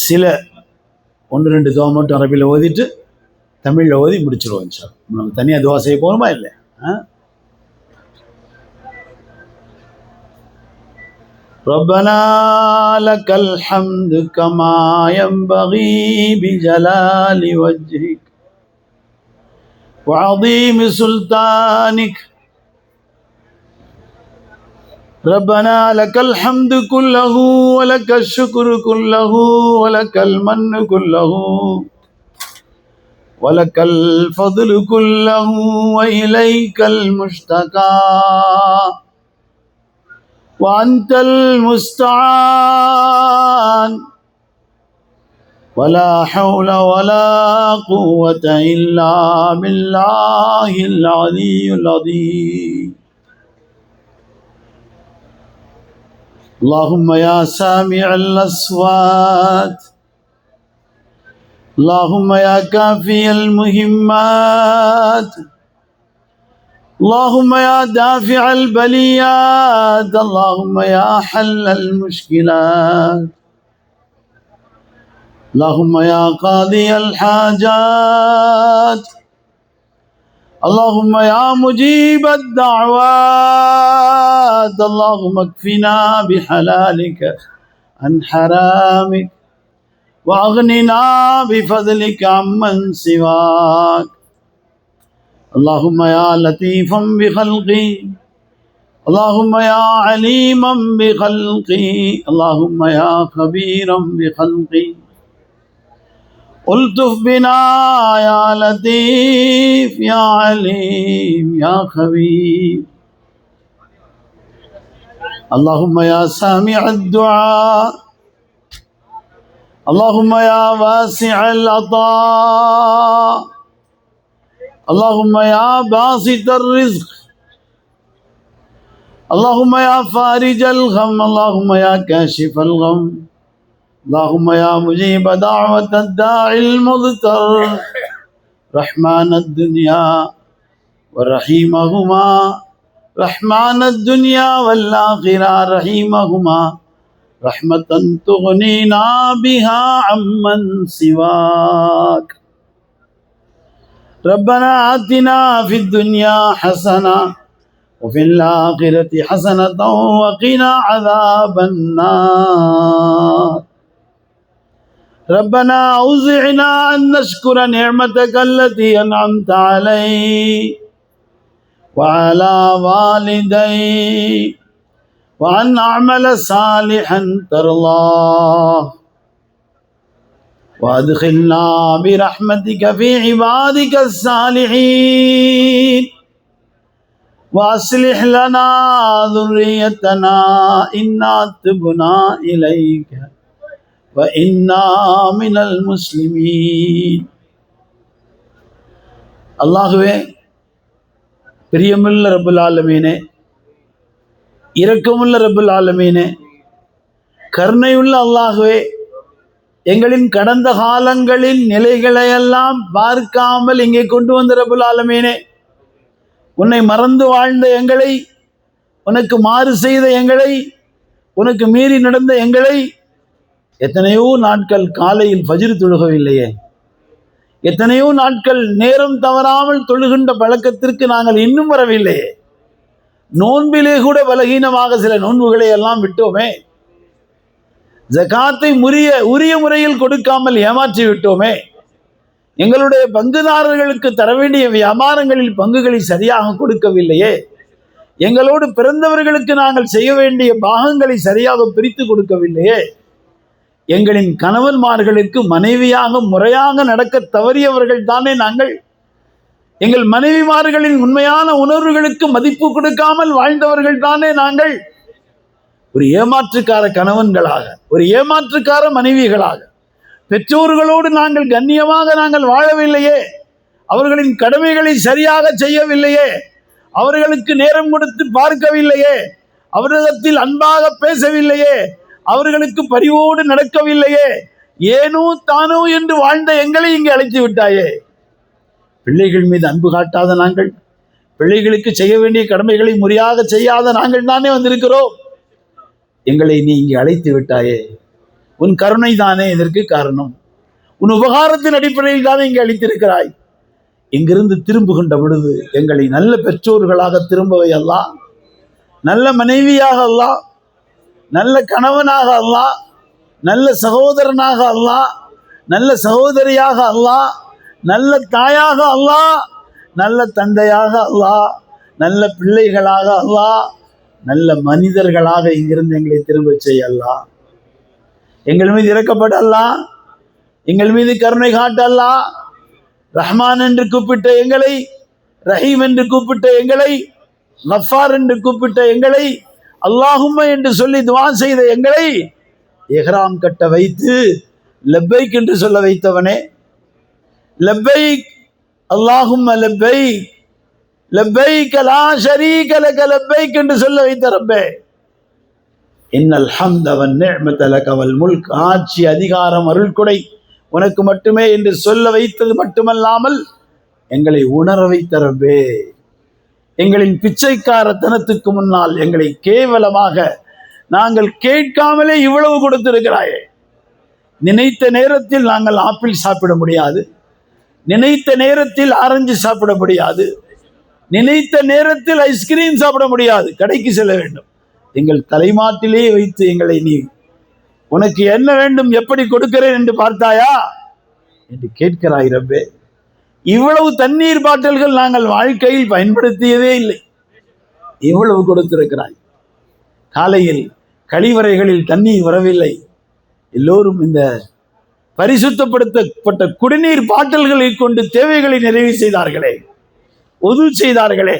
சில 1-2 துவா மட்டும் அரபியில் ஓதிட்டு தமிழில் ஓதி முடிச்சிருவோம் சார். நம்ம தனியாக துவா செய்ய போகணுமா இல்லை? ربنا لك الحمد كما ينبغي بجلال وجهك وعظيم سلطانك. ربنا لك الحمد كله ولك الشكر كله ولك المن كله ولك الفضل كله وإليك المشتكى وأنت المستعان ولا حول ولا قوة إلا بالله العلي العظيم. اللهم يا سامع الأصوات، اللهم يا كافي المهمات، اللهم يا دافع البليات، اللهم يا حل المشكلات، اللهم يا قاضي الحاجات، اللهم يا مجيب الدعوات، اللهم اكفنا بحلالك عن حرامك واغننا بفضلك عمن سواك. اللهم يا لطيفا بخلقي، اللهم يا عليما بخلقي، اللهم يا خبيرا بخلقي، الطف بنا يا لطيف يا عليم يا خبير. اللهم يا سامع الدعاء، اللهم يا واسع العطاء، اللهم يا باسط الرزق، اللهم يا فارج الغم، اللهم يا كاشف الغم، اللهم يا مجيب دعوة الداعي المضطر، رحمن الدنيا ورحيمهما، رحمن الدنيا والآخرة رحيمهما، رحمة تغنينا بها عمن سواك. ربنا آتنا في الدنيا حسنة وفي الآخرة حسنة وقنا عذاب النار. ربنا أوزعنا أن نشكر نعمتك التي أنعمت علي وعلى والدي وأن أعمل صالحا ترضاه وأدخلنا برحمتك في عبادك الصالحين وأصلح لنا ذريتنا إنا تبنا إليك وإنا من المسلمين. அல்லாஹ்வே, பிரியமுள்ள ரப்புல் ஆலமீனே, இரக்கமுள்ள ரப்புல் ஆலமீனே, கருணையுள்ள அல்லாஹ்வே, எங்களின் கடந்த காலங்களின் நிலைகளையெல்லாம் பார்க்காமல் இங்கே கொண்டு வந்த ரப்புல் ஆலமீனே, உன்னை மறந்து வாழ்ந்த எங்களை, உனக்கு மாறு செய்த எங்களை, உனக்கு மீறி நடந்த எங்களை, எத்தனையோ நாட்கள் காலையில் ஃபஜ்ர் தொழுகவில்லையே, எத்தனையோ நாட்கள் நேரம் தவறாமல் தொழுகின்ற பழக்கத்திற்கு நாங்கள் இன்னும் வரவில்லையே, நோன்பிலே கூட பலகீனமாக சில நோன்புகளை எல்லாம் விட்டோமே, ஜகாத்தை உரிய முறையில் கொடுக்காமல் ஏமாற்றி விட்டோமே, எங்களுடைய பங்குதாரர்களுக்கு தர வேண்டிய வியாபாரங்களில் பங்குகளை சரியாக கொடுக்கவில்லையே, எங்களோடு பிறந்தவர்களுக்கு நாங்கள் செய்ய வேண்டிய பாகங்களை சரியாக பிரித்து கொடுக்கவில்லையே, எங்களின் கணவன்மார்களுக்கு மனைவியாக முறையாக நடக்க தவறியவர்கள் தானே நாங்கள், எங்கள் மனைவிமார்களின் உண்மையான உணர்வுகளுக்கு மதிப்பு கொடுக்காமல் வாழ்ந்தவர்கள் தானே நாங்கள். ஒரு ஏமாற்றுக்கார கணவன்களாக, ஒரு ஏமாற்றுக்கார மனைவிகளாக, பெற்றோர்களோடு நாங்கள் கண்ணியமாக நாங்கள் வாழவில்லையே, அவர்களின் கடமைகளை சரியாக செய்யவில்லையே, அவர்களுக்கு நேரம் கொடுத்து பார்க்கவில்லையே, அவர்களிடத்தில் அன்பாக பேசவில்லையே, அவர்களுக்கு பரிவோடு நடக்கவில்லையே, ஏனோ தானோ என்று வாழ்ந்த எங்களை இங்கே அழைத்து விட்டாயே. பிள்ளைகள் மீது அன்பு காட்டாத நாங்கள், பிள்ளைகளுக்கு செய்ய வேண்டிய கடமைகளை முறையாக செய்யாத நாங்கள் தானே வந்திருக்கிறோம். எங்களை நீ இங்கே அழைத்து விட்டாயே. உன் கருணை தானே இதற்கு காரணம். உன் உபகாரத்தின் அடிப்படையில் தானே இங்கே அளித்திருக்கிறாய். இங்கிருந்து திரும்புகின்ற பொழுது எங்களை நல்ல பெற்றோர்களாக திரும்பவை அல்லாஹ், நல்ல மனைவியாக அல்லாஹ், நல்ல கணவனாக அல்லாஹ், நல்ல சகோதரனாக அல்லாஹ், நல்ல சகோதரியாக அல்லாஹ், நல்ல தாயாக அல்லாஹ், நல்ல தந்தையாக அல்லாஹ், நல்ல பிள்ளைகளாக அல்லாஹ், நல்ல மனிதர்களாக இங்கிருந்து எங்களை திரும்ப செய்ய அல்லாஹ். எங்கள் மீது இறக்கப்பட அல்லாஹ், எங்கள் மீது கருணை காட்ட அல்லாஹ். ரஹ்மான் என்று கூப்பிட்ட எங்களை, ரஹீம் என்று கூப்பிட்ட எங்களை, கஃபார் என்று கூப்பிட்ட எங்களை, அல்லாஹும்ம என்று சொல்லி துஆ செய்த எங்களை இஹ்ராம் கட்ட வைத்து லப்பைக் என்று சொல்ல வைத்தவனே, லப்பைக் அல்லாஹும்ம லப்பைக் லப்பைக் லா ஷரீக லக லப்பைக் என்று சொல்ல வைத்த ரப்பே, இன்னல் ஹம்த வன் நிஅமத லக வல் முல்க், ஆட்சி அதிகாரம் அருள்கொடை உனக்கு மட்டுமே என்று சொல்ல வைத்தது மட்டுமல்லாமல் எங்களை உணர வைத்த ரப்பே, எங்களின் பிச்சைக்காரத்தனத்துக்கு முன்னால் எங்களை கேவலமாக நாங்கள் கேட்காமலே இவ்வளவு கொடுத்திருக்கிறாயே. நினைத்த நேரத்தில் நாங்கள் ஆப்பிள் சாப்பிட முடியாது, நினைத்த நேரத்தில் ஆரஞ்சு சாப்பிட முடியாது, நினைத்த நேரத்தில் ஐஸ்கிரீம் சாப்பிட முடியாது, கடைக்கு செல்ல வேண்டும். எங்கள் தலைமாட்டிலே வைத்து எங்களை நீ உனக்கு என்ன வேண்டும், எப்படி கொடுக்கிறேன் என்று பார்த்தாயா என்று கேட்கிறாய் ரப்பே. இவ்வளவு தண்ணீர் பாட்டில்கள் நாங்கள் வாழ்க்கையில் பயன்படுத்தியதே இல்லை, இவ்வளவு கொடுத்திருக்கிறாய். காலையில் கழிவறைகளில் தண்ணீர் வரவில்லை, எல்லோரும் இந்த பரிசுத்தப்படுத்தப்பட்ட குடிநீர் பாட்டில்களை கொண்டு தேவைகளை நிறைவு செய்தார்களே, உது செய்தார்களே,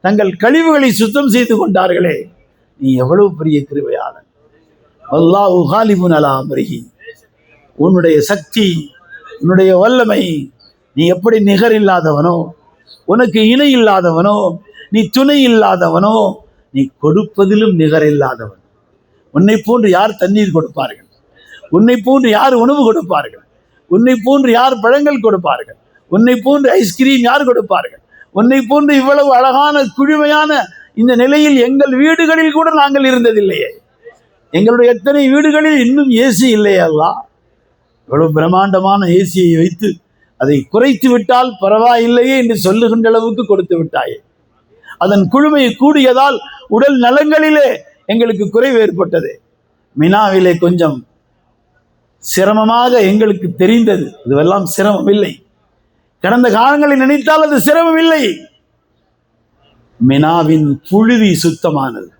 தங்கள் கழிவுகளை சுத்தம் செய்து கொண்டார்களே. நீ எவ்வளவு பெரிய கிருபையாளன். அல்லாஹு காலிபுன் அலா அம்ரிஹி, உன்னுடைய சக்தி, உன்னுடைய வல்லமை, நீ எப்படி நிகர் இல்லாதவனோ, உனக்கு இணை இல்லாதவனோ, நீ துணை இல்லாதவனோ, நீ கொடுப்பதிலும் நிகர் இல்லாதவன். உன்னை போன்று யார் தண்ணீர் கொடுப்பார்கள், உன்னை போன்று யார் உணவு கொடுப்பார்கள், உன்னை போன்று யார் பழங்கள் கொடுப்பார்கள், உன்னை போன்று ஐஸ்கிரீம் யார் கொடுப்பார்கள், உன்னை போன்று இவ்வளவு அழகான குழுமையான இந்த நிலையில் எங்கள் வீடுகளில் கூட நாங்கள் இருந்ததில்லையே. எங்களுடைய எத்தனை வீடுகளில் இன்னும் ஏசி இல்லையே அல்லாஹ். இவ்வளவு பிரம்மாண்டமான ஏசியை வைத்து அதை குறைத்து விட்டால் பரவாயில்லையே என்று சொல்லுகின்ற அளவுக்கு கொடுத்து விட்டாயே. அதன் குழுமை கூடியதால் உடல் நலங்களிலே எங்களுக்கு குறைவு ஏற்பட்டது. மினாவிலே கொஞ்சம் சிரமமாக எங்களுக்கு தெரிந்தது, இதுவெல்லாம் சிரமம் இல்லை. கடந்த காலங்களை நினைத்தால் அது சிரமம் இல்லை. மினாவின் புழுதி சுத்தமானது,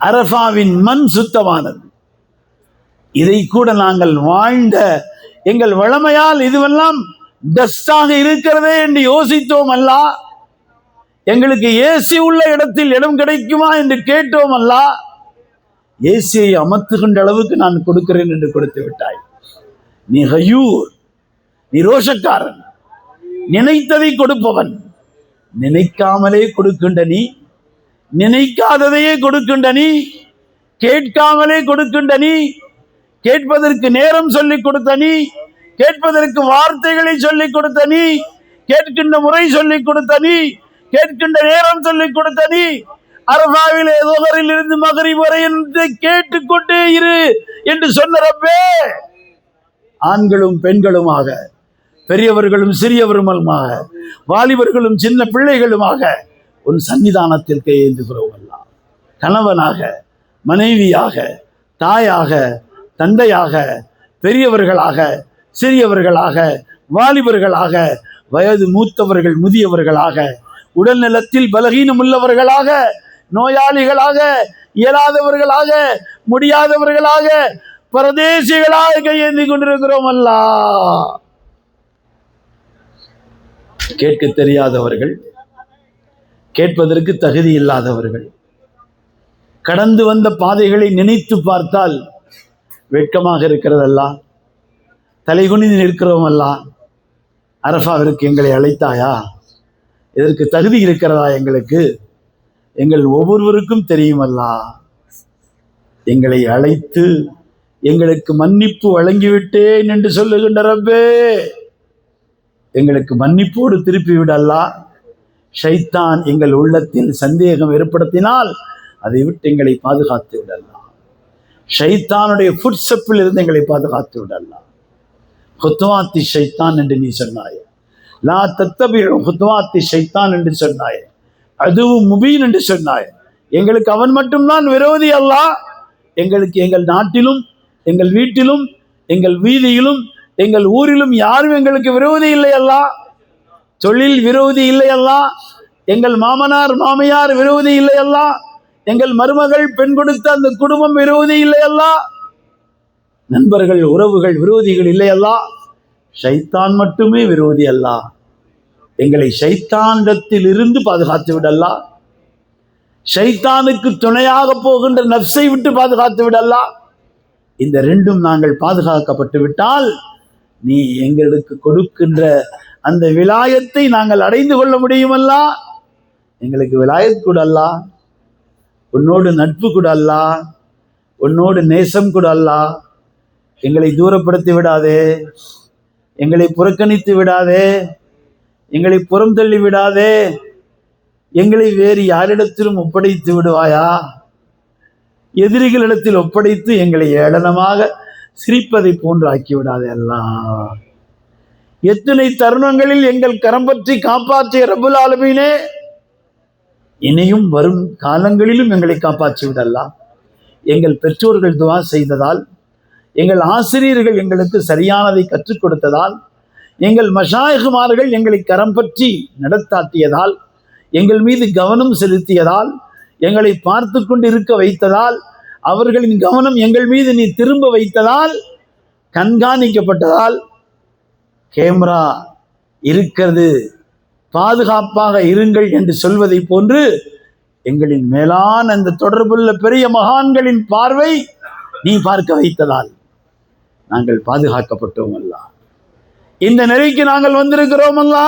அரஃபாவின் மண் சுத்தமானது. இதை கூட நாங்கள் வாழ்ந்த எங்கள் வளமையால் இதுவெல்லாம் டஸ்டாக இருக்கிறதே என்று யோசித்தோம் அல்ல. எங்களுக்கு ஏசி உள்ள இடத்தில் இடம் கிடைக்குமா என்று கேட்டோம் அல்ல. ஏசியை அமர்த்துகின்ற அளவுக்கு நான் கொடுக்கிறேன் என்று கொடுத்து விட்டாய். நீ ஹயூர், நீ ரோஷக்காரன், நினைத்ததை கொடுப்பவன். நினைக்காமலே கொடுக்கின்ற நீ, நினைக்காததையே கொடுக்கின்ற நீ, கேட்காமலே கொடுக்கின்ற நீ, கேட்பதற்கு நேரம் சொல்லிக் கொடுத்த நீ, கேட்பதற்கு வார்த்தைகளை சொல்லிக் கொடுத்த நீ, கேட்கின்ற முறை சொல்லிக் கொடுத்த நீ, கேட்கின்ற நேரம் சொல்லிக் கொடுத்த நீ, அரபாவிலே ظஹரில் இருந்து மகரிப் வரை கேட்டுக்கொண்டே இரு என்று சொன்ன ரப்பே, ஆண்களும் பெண்களுமாக, பெரியவர்களும் சிறியவருமாக, வாலிபர்களும் சின்ன பிள்ளைகளுமாக உன் சன்னிதானத்தில் கையேந்துகிறோம் அல்லா. கணவனாக, மனைவியாக, தாயாக, தந்தையாக, பெரியவர்களாக, சிறியவர்களாக, வாலிபர்களாக, வயது மூத்தவர்கள், முதியவர்களாக, உடல் நலத்தில் பலகீனம் உள்ளவர்களாக, நோயாளிகளாக, இயலாதவர்களாக, முடியாதவர்களாக, பரதேசிகளாக கையேந்தி கொண்டிருக்கிறோம் அல்லா. கேட்க தெரியாதவர்கள், கேட்பதற்கு தகுதி இல்லாதவர்கள், கடந்து வந்த பாதைகளை நினைத்து பார்த்தால் வெட்கமாக இருக்கிறதல்லா. தலைகுனிந்து நிற்கிறோம் அல்லா. அரஃபாவிற்கு எங்களை அழைத்தாயா? இதற்கு தகுதி இருக்கிறதா எங்களுக்கு? எங்கள் ஒவ்வொருவருக்கும் தெரியுமல்லா. எங்களை அழைத்து எங்களுக்கு மன்னிப்பு வழங்கிவிட்டேன் என்று சொல்லுகின்ற ரப்பே, எங்களுக்கு மன்னிப்போடு திருப்பி விடல்லா. ஷைத்தான் எங்கள் உள்ளத்தில் சந்தேகம் ஏற்படுத்தினால் அதை விட்டு எங்களை பாதுகாத்து விடலாம். ஷைத்தானுடைய ஃபுட் ஸ்டெப்பில் இருந்து எங்களை பாதுகாத்து விடலாம். ஹுத்வாத்தி ஷைத்தான் என்று நீ சொன்னாய். லா தத்தபிஉ ஹுத்வாத்தி ஷைத்தான் என்று சொன்னாய். அதுவும் முபீன் என்று சொன்னாய். எங்களுக்கு அவன் மட்டும்தான் விரோதி அல்லாஹ். எங்களுக்கு எங்கள் நாட்டிலும் எங்கள் வீட்டிலும் எங்கள் வீதியிலும் எங்கள் ஊரிலும் யாரும் எங்களுக்கு விரோதி இல்லை அல்லாஹ். தொழில் விரோதி இல்லை அல்லாஹ். எங்கள் மாமனார் மாமியார் விரோதி இல்லை அல்லாஹ். எங்கள் மருமகள் பெண் கொடுத்த அந்த குடும்பம் விரோதி இல்லை அல்லாஹ். நண்பர்கள் உறவுகள் விரோதிகள் இல்லை அல்லாஹ். ஷைத்தான் மட்டுமே விரோதி அல்லாஹ். எங்களை ஷைத்தானிடத்தில் இருந்து பாதுகாத்து விடலாம். ஷைத்தானுக்கு துணையாக போகின்ற நப்சை விட்டு பாதுகாத்து விடலாம். இந்த ரெண்டும் நாங்கள் பாதுகாக்கப்பட்டு விட்டால் நீ எங்களுக்கு கொடுக்கின்ற அந்த விலாயத்தை நாங்கள் அடைந்து கொள்ள முடியுமல்லா. எங்களுக்கு விலாயத் கூட அல்லா, உன்னோடு நட்பு கூட அல்லா, உன்னோடு நேசம் கூட அல்லா. எங்களை தூரப்படுத்தி விடாதே, எங்களை புறக்கணித்து விடாதே, எங்களை புறம் தள்ளி விடாதே. எங்களை வேறு யாரிடத்திலும் ஒப்படைத்து விடுவாயா? எதிரிகளிடத்தில் ஒப்படைத்து எங்களை ஏளனமாக சிரிப்பதை போன்று ஆக்கி விடாதே அல்லாஹ். எத்தனை தருணங்களில் எங்கள் கரம் பற்றி காப்பாற்றிய ரப்புல் ஆலமீனே, இனியும் வரும் காலங்களிலும் எங்களை காப்பாற்றி விடலாம். எங்கள் பெற்றோர்கள் துவா செய்ததால், எங்கள் ஆசிரியர்கள் எங்களுக்கு சரியானதை கற்றுக் கொடுத்ததால், எங்கள் மஷாயிகுமார்கள் எங்களை கரம் பற்றி நடத்தாட்டியதால், எங்கள் மீது கவனம் செலுத்தியதால், எங்களை பார்த்து கொண்டு இருக்க வைத்ததால், அவர்களின் கவனம் எங்கள் மீது நீ திரும்ப வைத்ததால், கண்காணிக்கப்பட்டதால், கேமரா இருக்கிறது பாதுகாப்பாக இருங்கள் என்று சொல்வதை போன்று எங்களின் மேலான அந்த தொடர்புள்ள பெரிய மகான்களின் பார்வை நீ பார்க்க வைத்ததால் நாங்கள் பாதுகாக்கப்பட்டோம் அல்லா. இந்த நெறிக்கு நாங்கள் வந்திருக்கிறோம் அல்லா.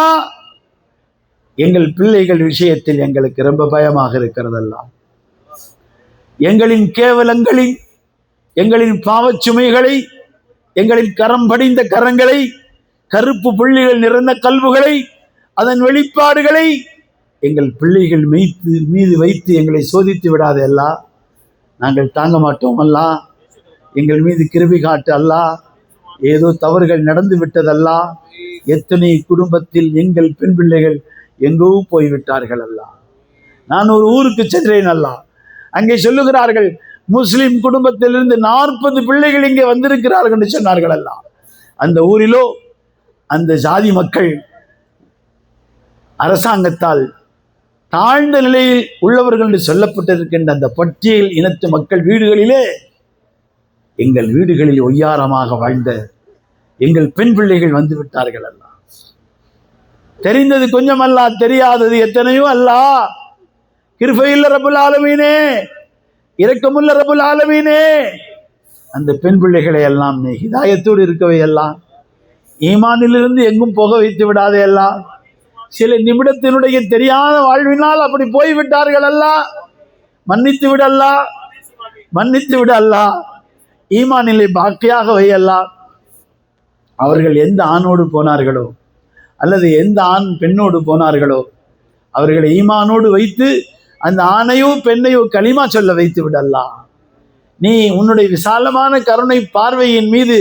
எங்கள் பிள்ளைகள் விஷயத்தில் எங்களுக்கு ரொம்ப பயமாக இருக்கிறதல்லா. எங்களின் கேவலங்களை, எங்களின் பாவச்சுமைகளை, எங்களின் கரம் படிந்த கரங்களை, கருப்பு புள்ளிகள் நிறைந்த கல்வுகளை, அதன் வெளிப்பாடுகளை எங்கள் பிள்ளைகள் மீது வைத்து எங்களை சோதித்து விடாதே அல்லா. நாங்கள் தாங்க மாட்டோம் அல்லா. எங்கள் மீது கிருபை காட்டு அல்லா. ஏதோ தவறுகள் நடந்து விட்டதல்லா. எத்தனை குடும்பத்தில் எங்கள் பெண் பிள்ளைகள் எங்கோ போய்விட்டார்கள் அல்லா. நான் ஒரு ஊருக்கு சென்றேன் அல்லா. அங்கே சொல்லுகிறார்கள், முஸ்லிம் குடும்பத்திலிருந்து 40 பிள்ளைகள் இங்கே வந்திருக்கிறார்கள் என்று சொன்னார்கள் அல்லா. அந்த ஊரிலோ அந்த ஜாதி மக்கள் அரசாங்கத்தால் தாழ்ந்த நிலையில் உள்ளவர்கள் என்று சொல்லப்பட்டிருக்கின்ற அந்த பட்டியல் இனத்து மக்கள் வீடுகளிலே, எங்கள் வீடுகளில் ஒய்யாரமாக வாழ்ந்த எங்கள் பெண் பிள்ளைகள் வந்து விட்டார்கள் அல்லா. தெரிந்தது கொஞ்சம் அல்லா, தெரியாதது எத்தனையோ அல்லா. கிருபையுள்ள ரப்புல் ஆலமீனே, இரக்கமுள்ள ரப்புல் ஆலமீனே, அந்த பெண் பிள்ளைகளை எல்லாம் நீ ஹிதாயத்தோடு இருக்கவே எல்லாம், ஈமானிலிருந்து எங்கும் போக வைத்து விடாதே எல்லாம். சில நிமிடத்தினுடைய தெரியாத வாழ்வினால் அப்படி போய்விட்டார்கள் அல்லா. மன்னித்து விடல்லா, மன்னித்து விடல்லா. ஈமானிலே பாக்கியாக வையல்லா. அவர்கள் எந்த ஆணோடு போனார்களோ அல்லது எந்த ஆண் பெண்ணோடு போனார்களோ அவர்களை ஈமானோடு வைத்து அந்த ஆணையோ பெண்ணையோ களிமா சொல்ல வைத்து விடல்லா. நீ உன்னுடைய விசாலமான கருணை பார்வையின் மீது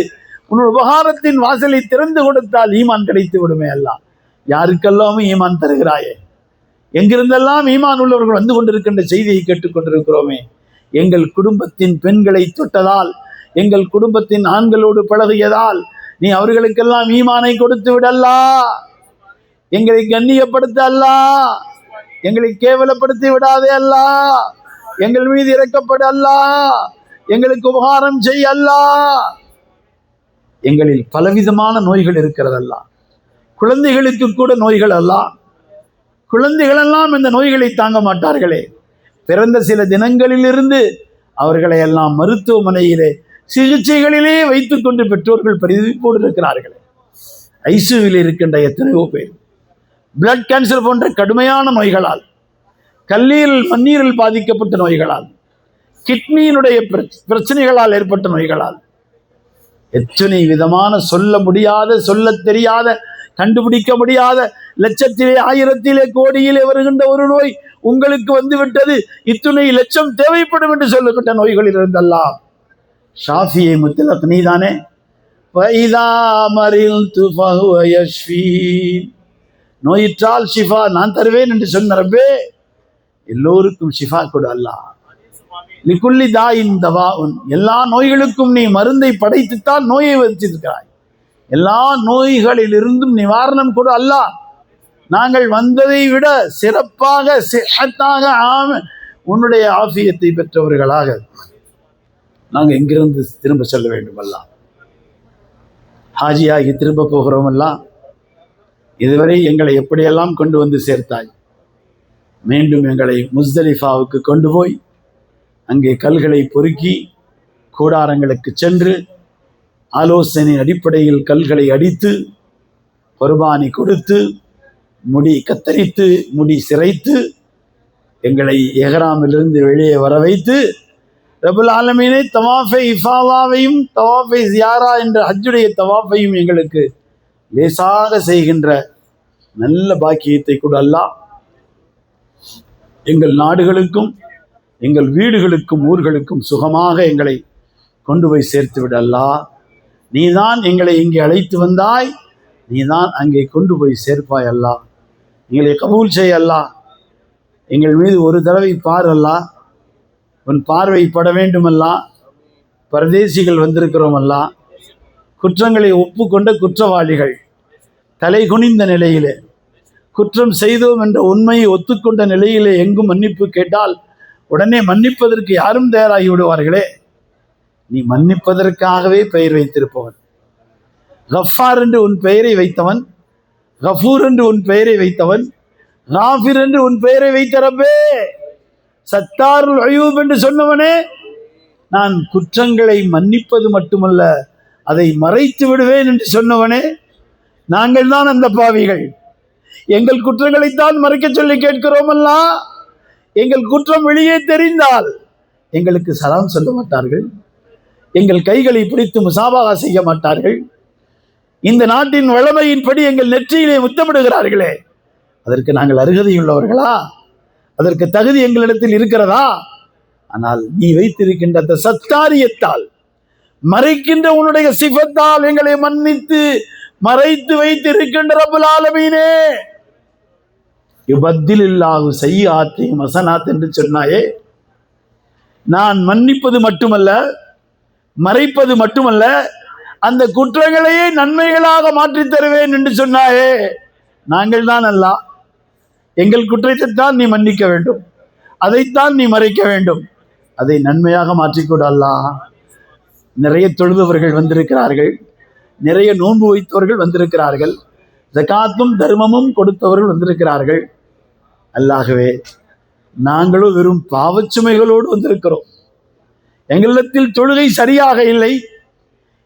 உன்னுடைய உபகாரத்தின் வாசலை திறந்து கொடுத்தால் ஈமான் கிடைத்து விடுமே அல்லா. யாருக்கெல்லாமே ஈமான் தருகிறாயே, எங்கிருந்தெல்லாம் ஈமான் உள்ளவர்கள் வந்து கொண்டிருக்கின்ற செய்தியை கேட்டுக்கொண்டிருக்கிறோமே. எங்கள் குடும்பத்தின் பெண்களை தொட்டதால், எங்கள் குடும்பத்தின் ஆண்களோடு பழகியதால் நீ அவர்களுக்கெல்லாம் ஈமானை கொடுத்து விடல்லா. எங்களை கண்ணியப்படுத்த அல்லா, எங்களை கேவலப்படுத்தி விடாதே அல்லா. எங்கள் மீது இறக்கப்பட அல்லா, எங்களுக்கு உபகாரம் செய்ய அல்லா. எங்களில் பலவிதமான நோய்கள் இருக்கிறதல்லா. குழந்தைகளுக்கு கூட நோய்கள் அல்லா. குழந்தைகளெல்லாம் இந்த நோய்களை தாங்க மாட்டார்களே. பிறந்த சில தினங்களிலிருந்து அவர்களை எல்லாம் மருத்துவமனையிலே சிகிச்சைகளிலே வைத்துக் கொண்டு பெற்றோர்கள் பரிதவிப்போடு இருக்கிறார்கள். ஐசியூவில் இருக்கின்ற எத்தனையோ பேர் பிளட் கேன்சர் போன்ற கடுமையான நோய்களால், கல்லீரல் மண்ணீரல் பாதிக்கப்பட்ட நோய்களால், கிட்னியினுடைய பிரச்சனைகளால் ஏற்பட்ட நோய்களால், எத்தனை விதமான சொல்ல முடியாத, சொல்ல தெரியாத, கண்டுபிடிக்க முடியாத, லட்சத்திலே ஆயிரத்திலே கோடியிலே வருகின்ற ஒரு நோய் உங்களுக்கு வந்து விட்டது, இத்துணை லட்சம் தேவைப்படும் என்று சொல்லுகின்ற நோய்களில் இருந்தெல்லாம் ஷாஃபியை முத்தலக் நீதானே. ஃபைதா மரில்து ஃபஹுவ யஷ்ஃபீன், நோயிற்றால் ஷிஃபா நான் தருவேன் என்று சொன்ன ரப்பே, எல்லோருக்கும் ஷிஃபா கொடு அல்லாஹ். லிகுல்லி தாயின் தவாஉன், எல்லா நோய்களுக்கும் நீ மருந்தை படைத்துத்தான் நோயை வச்சிருக்கிறாய். எல்லா நோய்களிலிருந்தும் நிவாரணம் கொடு அல்லாஹ். நாங்கள் வந்ததை விட சிறப்பாக சிஹத்தாக உன்னுடைய ஆஃபியத்தை பெற்றவர்களாக நாங்கள் எங்கிருந்து திரும்ப செல்ல வேண்டும் அல்லாஹ். ஹாஜியாகி திரும்ப போகிறோம் அல்லாஹ். இதுவரை எங்களை எப்படியெல்லாம் கொண்டு வந்து சேர்த்தாய். மீண்டும் எங்களை முஸ்தலிஃபாவுக்கு கொண்டு போய் அங்கே கல்களை பொறுக்கி கூடாரங்களுக்கு சென்று ஆலோசனை அடிப்படையில் கல்களை அடித்து குர்பானி கொடுத்து முடி கத்தரித்து முடி சிரைத்து எங்களை எஹ்ராமிலிருந்து வெளியே வர வைத்து ரப்புல் ஆலமீனை தவாஃபை இஃபாவாவையும் தவாஃபை ஜியாரா என்ற ஹஜ்ஜுடைய தவாஃபையும் எங்களுக்கு லேசாக செய்கின்ற நல்ல பாக்கியத்தை கூட அல்லாஹ் எங்கள் நாடுகளுக்கும் எங்கள் வீடுகளுக்கும் ஊர்களுக்கும் சுகமாக எங்களை கொண்டு போய் சேர்த்து விட அல்லாஹ். நீதான் எங்களை இங்கே அழைத்து வந்தாய், நீதான் அங்கே கொண்டு போய் சேர்ப்பாய் அல்லாஹ். எங்களை கபூல் செய் அல்லாஹ். எங்கள் மீது ஒரு தடவை பார் அல்லாஹ். உன் பார்வை பட வேண்டுமல்லா. பரதேசிகள் வந்திருக்கிறோம் அல்லாஹ். குற்றங்களை ஒப்புக்கொண்ட குற்றவாளிகள் தலை குனிந்த நிலையிலே, குற்றம் செய்தோம் என்ற உண்மையை ஒத்துக்கொண்ட நிலையிலே எங்கும் மன்னிப்பு கேட்டால் உடனே மன்னிப்பதற்கு யாரும் தயாராகி விடுவார்களே. நீ மன்னிப்பதற்காகவே பெயர் வைத்திருப்பவன். கஃபார் என்று உன் பெயரை வைத்தவன், கஃபூர் என்று உன் பெயரை வைத்தவன், காஃபிர் என்று உன் பெயரை வைத்த ரப்பே, சத்தாருல் அயூப் என்று சொன்னவனே, நான் குற்றங்களை மன்னிப்பது மட்டுமல்ல அதை மறைத்து விடுவேன் என்று சொன்னவனே, நாங்கள் தான் அந்த பாவிகள். எங்கள் குற்றங்களைத்தான் மறைக்க சொல்லி கேட்கிறோம் அல்லா. எங்கள் குற்றம் வெளியே தெரிந்தால் எங்களுக்கு சலாம் சொல்ல மாட்டார்கள், எங்கள் கைகளை பிடித்து முசாபாகா செய்ய மாட்டார்கள், இந்த நாட்டின் வளமையின்படி எங்கள் நெற்றியிலே முத்தமிடுகிறார்களே, அதற்கு நாங்கள் அருகதையுள்ளவர்களா? அதற்கு தகுதி எங்களிடத்தில் இருக்கிறதா? ஆனால் நீ வைத்திருக்கின்ற அந்த சத்தாரியத்தால், மறைக்கின்ற உன்னுடைய சிஃபத்தால் எங்களை மன்னித்து மறைத்து வைத்திருக்கின்ற ரப்புல் ஆலமீனே, யுபத்திலில்லாஹு சய்யிஆத்திஹிம் ஹஸனாத் என்று சொன்னாயே. நான் மன்னிப்பது மட்டுமல்ல, மறைப்பது மட்டுமல்ல, அந்த குற்றங்களையே நன்மைகளாக மாற்றித் தருவேன் என்று சொன்னாயே. நாங்கள் தான் அல்லாஹ். எங்கள் குற்றத்தைத்தான் நீ மன்னிக்க வேண்டும், அதைத்தான் நீ மறைக்க வேண்டும், அதை நன்மையாக மாற்றிக்கொடு அல்லாஹ். நிறைய தொழுதவர்கள் வந்திருக்கிறார்கள், நிறைய நோன்பு வைத்தவர்கள் வந்திருக்கிறார்கள், ஜகாத்தும் தர்மமும் கொடுத்தவர்கள் வந்திருக்கிறார்கள். அல்லாகவே நாங்களும் வெறும் பாவச்சுமைகளோடு வந்திருக்கிறோம். எங்களிடத்தில் தொழுகை சரியாக இல்லை,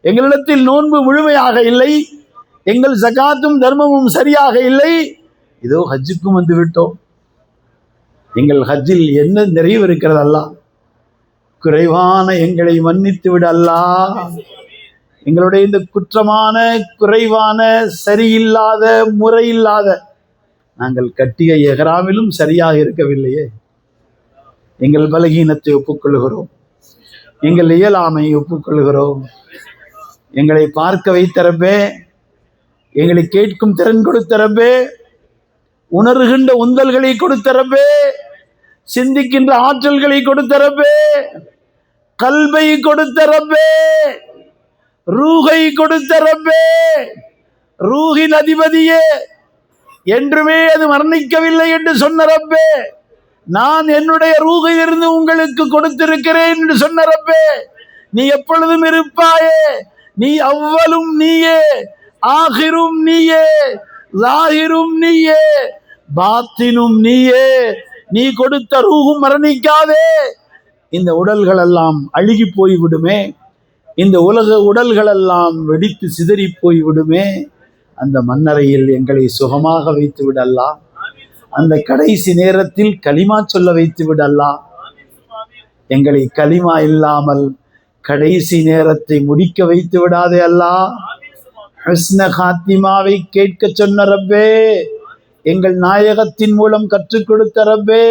எங்களிடத்தில் நோன்பு முழுமையாக இல்லை, எங்கள் ஜகாத்தும் தர்மமும் சரியாக இல்லை. இதோ ஹஜ்ஜுக்கும் வந்து விட்டோம். எங்கள் ஹஜ்ஜில் என்ன நிறைவு இருக்கிறது அல்லாஹ்? குறைவான எங்களை மன்னித்து விட அல்லாஹ். எங்களுடைய இந்த குற்றமான, குறைவான, சரியில்லாத, முறையில்லாத, நாங்கள் கட்டிய எஹ்ராமிலும் சரியாக இருக்கவில்லையே. எங்கள் பலகீனத்தை ஒப்புக்கொள்கிறோம், எங்கள் இயலாமை ஒப்புக்கொள்கிறோம். எங்களை பார்க்க வைத்த ரப்பே, எங்களை கேட்கும் திறன் கொடுத்த ரப்பே, உணர்கின்ற உந்தல்களை கொடுத்த ரப்பே, சிந்திக்கின்ற ஆற்றல்களை கொடுத்த ரப்பே, கல்பை கொடுத்த ரப்பே, ரூஹை கொடுத்த ரப்பே, ரூஹின் அதிபதியே, என்றுமே அது மரணிக்கவில்லை என்று சொன்ன ரப்பே, நான் என்னுடைய ரூஹிலிருந்து உங்களுக்கு கொடுத்திருக்கிறேன் என்று சொன்ன ரப்பே, நீ எப்பொழுதும் இருப்பாயே. நீ அவ்வலும் நீயே, ஆகிரும் நீயே, லாஹிரும் நீயே, பாத்தினும் நீயே. நீ கொடுத்த ரூஹும் மரணிக்காதே. இந்த உடல்கள் எல்லாம் அழுகி போய்விடுமே, இந்த உலக உடல்கள் எல்லாம் வெடித்து சிதறி போய்விடுமே. அந்த மண்ணறையில் எங்களை சுகமாக வைத்து விடலாம். அந்த கடைசி நேரத்தில் கலிமா சொல்ல வைத்து விடலாம். எங்களை கலிமா இல்லாமல் கடைசி நேரத்தை முடிக்க வைத்து விடாதே அல்லாஹ். ஹுஸ்ன காத்திமாவை கேட்க சொன்ன ரப்பே, எங்கள் நாயகத்தின் மூலம் கற்றுக் கொடுத்த ரப்பே,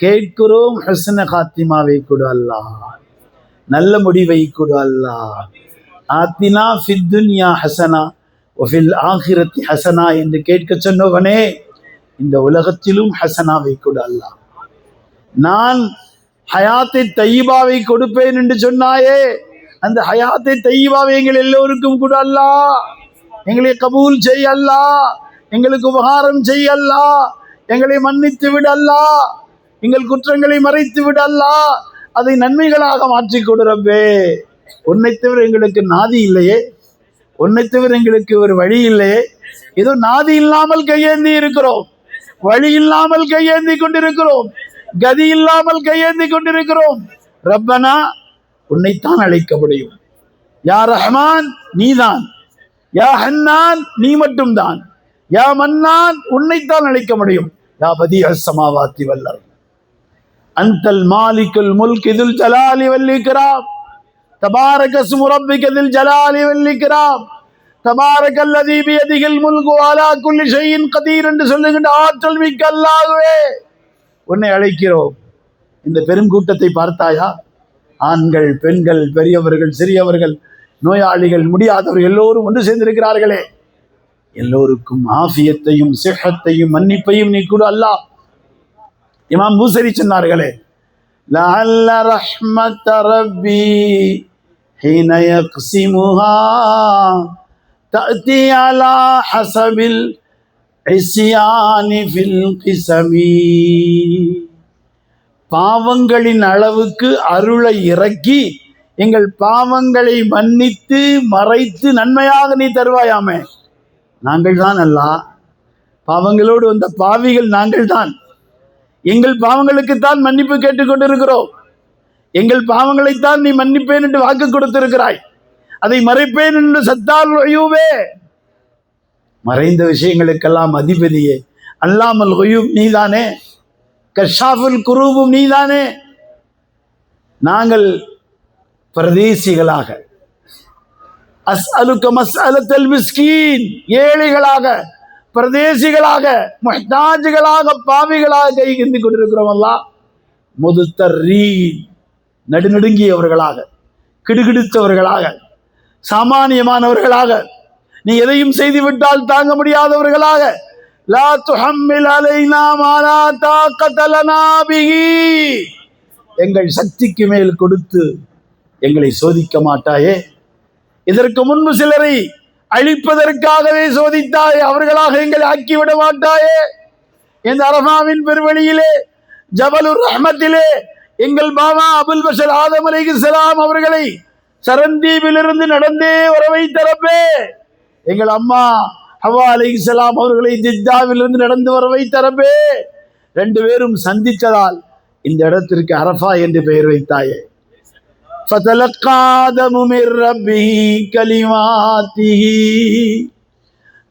கேட்கிறோம் ஹுஸ்ன காத்திமாவை கொடு அல்லாஹ். நல்ல முடிவை கொடு அல்லாஹ். ஆத்தினா ஃபித் துன்யா ஹசனா வஃபில் ஆகிரத்தி ஹசனா என்று கேட்க சொன்னவனே, இந்த உலகத்திலும் ஹசனாவை கொடு அல்லாஹ். நான் ஹயாத்தை தையிபாவை கொடுப்பேன் என்று சொன்னாயே, அந்த ஹயாத்தை தையிபாவை எங்கள் எல்லோருக்கும் கொடு அல்லாஹ். எங்களை கபூல் செய் அல்லாஹ். எங்களுக்கு உபகாரம் செய் அல்லாஹ். எங்களை மன்னித்து விடு அல்லாஹ். எங்கள் குற்றங்களை மறைத்து விடு அல்லாஹ். அதை நன்மைகளாக மாற்றிக் கொடு ரப்பே. உன்னை தவிர எங்களுக்கு நாதி இல்லையே, உன்னை தவிர எங்களுக்கு ஒரு வழி இல்லையே. ஏதோ நாதி இல்லாமல் கையேந்தி இருக்கிறோம், வழி இல்லாமல் கையேந்தி கொண்டிருக்கிறோம், கதி இல்லாமல் கையேந்தி கொண்டிருக்கிறோம். ரப்பனா, உன்னைத்தான் அழைக்க முடியும். யா ரஹ்மான், நீதான். யா ஹன்னான், நீ மட்டும்தான். யா மன்னான், உன்னைத்தான் அழைக்க முடியும். யா பதீஅஸ் ஸமாவாத்தி வல் அர்த், அன்தல் மாலிகுல் முல்கி துல் ஜலாலி வல் இக்ராம், தபாரக இஸ்மு ரப்பிக துல் ஜலாலி வல் இக்ராம், தபாரகல்லதீ பியதிஹில் முல்கு அலா குல்லி ஷைஇன் கதீர் என்று சொல்லுகின்ற ஆற்றல் மிக்க அல்லாஹ்வே, உன்னை அழைக்கிறோம். இந்த பெருங்கூட்டத்தை பார்த்தாயா? ஆண்கள், பெண்கள், பெரியவர்கள், சிறியவர்கள், நோயாளிகள், முடியாதவர்கள் எல்லோரும் ஒன்று சேர்ந்திருக்கிறார்களே. எல்லோருக்கும் ஆஃபியத்தையும் சிஹத்தையும் மன்னிப்பையும் நீ கொடு அல்லாஹ். இமாம் பூசரி சொன்னார்களே, லஅல்ல ரஹ்மத ரப்பி ஹீன யக்ஸிமுஹா தஅதி அலா ஹஸபில் இஸ்யானி ஃபில் கிஸமி. பாவங்களின் அளவுக்கு அருளை இறக்கி எங்கள் பாவங்களை மன்னித்து மறைத்து நன்மையாக நீ தருவாயாமே. நாங்கள் தான் அல்லாஹ், பாவங்களோடு வந்த பாவிகள் நாங்கள் தான். எங்கள் பாவங்களுக்குத்தான் மன்னிப்பு கேட்டுக்கொண்டிருக்கிறோம். எங்கள் பாவங்களைத்தான் நீ மன்னிப்பேன் என்று வாக்கு கொடுத்திருக்கிறாய். அதை மறைப்பேன் என்று சத்தால் ஒய்யூவே. மறைந்த விஷயங்களுக்கெல்லாம் அதிபதியே, அல்லாமல் ஒய்யூப் நீதானே, கஷாஃபுல் குரூபும் நீதானே. நாங்கள் பிரதேசிகளாக, அஸ்அலுக மஸ்அலத்தல் மிஸ்கீன், ஏழைகளாக, பிரதேசிகளாக, முஹ்தாஜ்களாக, பாவிகளாக கைகேந்தி கொண்டிருக்கிறோம் அல்லாஹ். முதுத்தர்ரீன், நடுநடுங்கியவர்களாக, கிடுகிடுத்தவர்களாக, சாமானியமானவர்களாக, நீ எதையும் செய்து விட்டால் தாங்க முடியாதவர்களாக, லா துஹம்மில் அலைனா மா லா தாக்கத லனா பிஹி, எங்கள் சக்திக்கு மேல் கொடுத்து எங்களை சோதிக்க மாட்டாயே. இதற்கு முன்பு சிலரை அழிப்பதற்காகவே சோதித்தாய், அவர்களாக எங்களை ஆக்கிவிட மாட்டாயே. இந்த அரஃபாவின் பெருவெளியிலே, ஜபலுர் ரஹ்மத்திலே, எங்கள் பாபா அபுல் பஷர் ஆதம் அலைஹிஸ்ஸலாம் அவர்களை சரந்தீபிலிருந்து நடந்தே வர வைத்தரப்பே. எங்கள் அம்மா ஹவ்வா அலைஹிஸ்ஸலாம் அவர்களை ஜித்தாவிலிருந்து நடந்து வர வைத்தரப்பே. 2 பேரும் சந்தித்ததால் இந்த இடத்திற்கு அரஃபா என்று பெயர் வைத்தாயே. ஃபதலக்கா ஆதமு மிர் ரப்பிஹி கலிமாத்திஹி,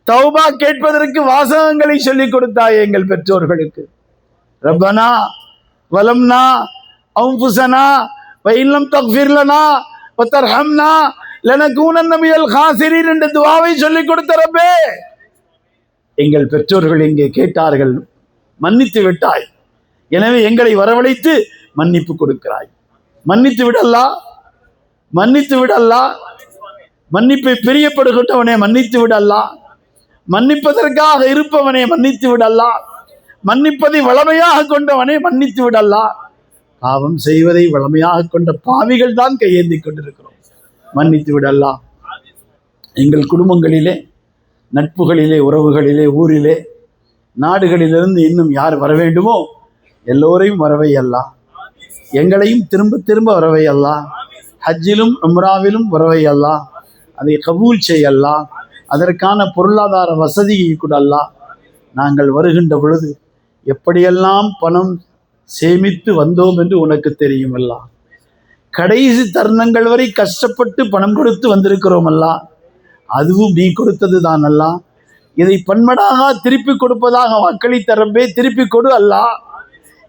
தௌபா கேட்பதற்கு வாசகங்களை சொல்லிக் கொடுத்தாயே எங்கள் பெற்றோர்களுக்கு. ரப்பனா வலம்னா அன்ஃபுஸனா வ இல்லம் தக்ஃபிர் லனா வ தர்ஹம்னா லனகூனன்ன மினல் காசிரீன் என்ற துஆவை சொல்லிக் கொடுத்த ரப்பே. எங்கள் பெற்றோர்கள் இங்கே கேட்டார்கள், மன்னித்து விட்டாய், எனவே எங்களை வரவழைத்து மன்னிப்பு கொடுக்கிறாய். மன்னித்து விடல்லா, மன்னித்து விடல்லா. மன்னிப்பை பிரியப்படுகின்றவனே மன்னித்து விடல்லா. மன்னிப்பதற்காக இருப்பவனே மன்னித்து விடல்லா. மன்னிப்பதை வளமையாக கொண்டவனே மன்னித்து விடல்லா. பாவம் செய்வதை வளமையாக கொண்ட பாவிகள் தான் கையேந்தி கொண்டிருக்கிறோம். மன்னித்து விடல்லா. எங்கள் குடும்பங்களிலே, நட்புகளிலே, உறவுகளிலே, ஊரிலே, நாடுகளிலிருந்து இன்னும் யார் வர வேண்டுமோ எல்லோரையும் வரவை அல்லா. எங்களையும் திரும்ப திரும்ப வரவை அல்லா. ஹஜ்ஜிலும் உம்ராவிலும் வரவை அல்லா. அதை கபூல் செய்யல்லா. அதற்கான பொருளாதார வசதியை கூட அல்லா. நாங்கள் வருகின்ற பொழுது எப்படியெல்லாம் பணம் சேமித்து வந்தோம் என்று உனக்கு தெரியும் அல்லா. கடைசி தருணங்கள் வரை கஷ்டப்பட்டு பணம் கொடுத்து வந்திருக்கிறோம் அல்லா. அதுவும் நீ கொடுத்தது தான் அல்லா. இதை பன்மடாக திருப்பி கொடுப்பதாக வாக்களித்த ரப்பே, திருப்பி கொடு அல்லா.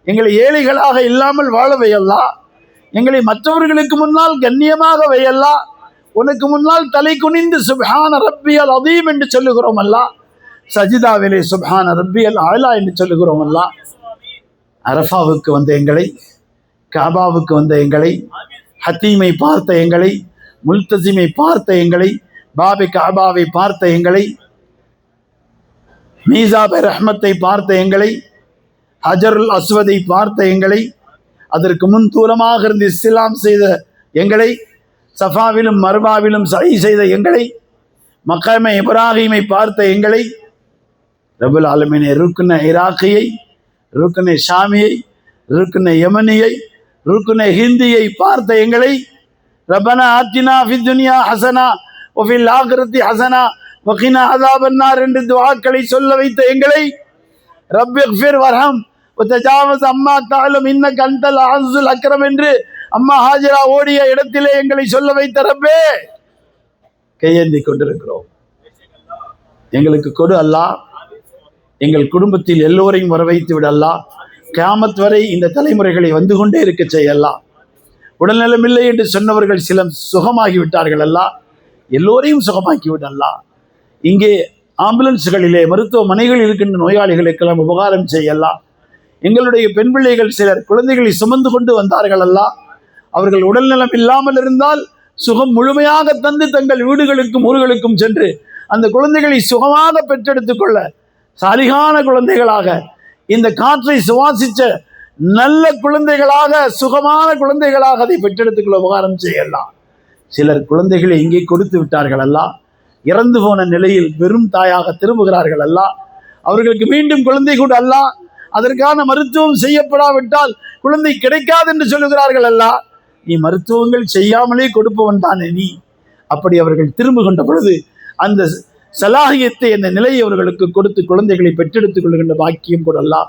எங்களை ஏழைகளாக இல்லாமல் வாழ வையல்லா. எங்களை மற்றவர்களுக்கு முன்னால் கண்ணியமாக வையல்லா. உனக்கு முன்னால் தலை குனிந்து சுப்ஹான ரப்பியல் அதீம் என்று சொல்லுகிறோம் அல்லா. சஜிதாவிலே சுப்ஹான ரப்பியல் ஆலா என்று சொல்லுகிறோம் அல்லா. அரஃபாவுக்கு வந்த எங்களை, காபாவுக்கு வந்த எங்களை, ஹத்தீமை பார்த்த எங்களை, முல்தசிமை பார்த்த எங்களை, பாபி கஅபாவை பார்த்த எங்களை, மீசாபை ரஹ்மத்தை பார்த்த எங்களை, ஹஜருல் அஸ்வதை பார்த்த எங்களை, அதற்கு முன் தூரமாக இருந்து இஸ்லாம் செய்த எங்களை, சஃபாவிலும் மர்வாவிலும் சை செய்த எங்களை, மக்காம இப்ராஹீமை பார்த்த எங்களை, ரபுல் ஆலமீனை ருக்ன இராக்கியை, ருக்ன ஷாமியை, ருக்ன யமனியை, ருக்ன ஹிந்தியை பார்த்த எங்களை, ரப்பனா ஆத்தினா ஃபித் துன்யா ஹஸனா வ ஃபில் ஆகிரத்தி ஹஸனா வ கினா அஸாபன்னார் என்று துஆக்களை சொல்ல வைத்த எங்களை, ரப்பிக்ஃபிர் வர்ஹம் வ தஜாவஸ் அம்மா தஅலம் இன்னக அன்தல் அஸீஸுல் அக்ரம் என்று அம்மா ஹாஜரா ஓடிய இடத்திலே எங்களை சொல்ல வைத்த ரப்பே, கையேந்தி கொண்டிருக்கிறோம். எங்களுக்கு கொடு அல்லாஹ், எங்கள் குடும்பத்தில் எல்லோரையும் வர வைத்து விட அல்லாஹ், கியாமத் வரை இந்த தலைமுறைகளை வந்து கொண்டே இருக்க செய்ய அல்லாஹ். உடல்நலமில்லை என்று சொன்னவர்கள் சிலம் சுகமாகி விட்டார்கள் அல்லாஹ், எல்லோரையும் சுகமாக்கி விட அல்லாஹ். இங்கே ஆம்புலன்ஸ்களிலே மருத்துவமனைகளில் இருக்கின்ற நோயாளிகளுக்கெல்லாம் உபகாரம் செய்ய அல்லாஹ். எங்களுடைய பெண் பிள்ளைகள் சிலர் குழந்தைகளை சுமந்து கொண்டு வந்தார்கள் அல்லாஹ், அவர்கள் உடல்நலம் இல்லாமல் இருந்தால் சுகம் முழுமையாக தந்து தங்கள் வீடுகளுக்கும் ஊர்களுக்கும் சென்று அந்த குழந்தைகளை சுகமாக பெற்றெடுத்துக் கொள்ள சாலிகான குழந்தைகளாக, இந்த காற்றை சுவாசித்த நல்ல குழந்தைகளாக, சுகமான குழந்தைகளாக அதை பெற்றெடுத்துக்கொள்ள உபகாரம் செய்யலாம். சிலர் குழந்தைகளை இங்கே கொடுத்து விட்டார்கள் அல்லாஹ், இறந்து போன நிலையில் வெறும் தாயாக திரும்புகிறார்கள் அல்லாஹ், அவர்களுக்கு மீண்டும் குழந்தை கூட அல்லாஹ், அதற்கான மருத்துவம் செய்யப்படாவிட்டால் குழந்தை கிடைக்காது என்று சொல்லுகிறார்கள் அல்லாஹ். நீ மருத்துவங்கள் செய்யாமலே கொடுப்பவன் தானே நீ. அப்படி அவர்கள் திரும்புகின்ற பொழுது அந்த சலாகியத்தை, அந்த நிலையை அவர்களுக்கு கொடுத்து குழந்தைகளை பெற்றெடுத்துக் கொள்கின்ற பாக்கியம் கூட அல்லாஹ்.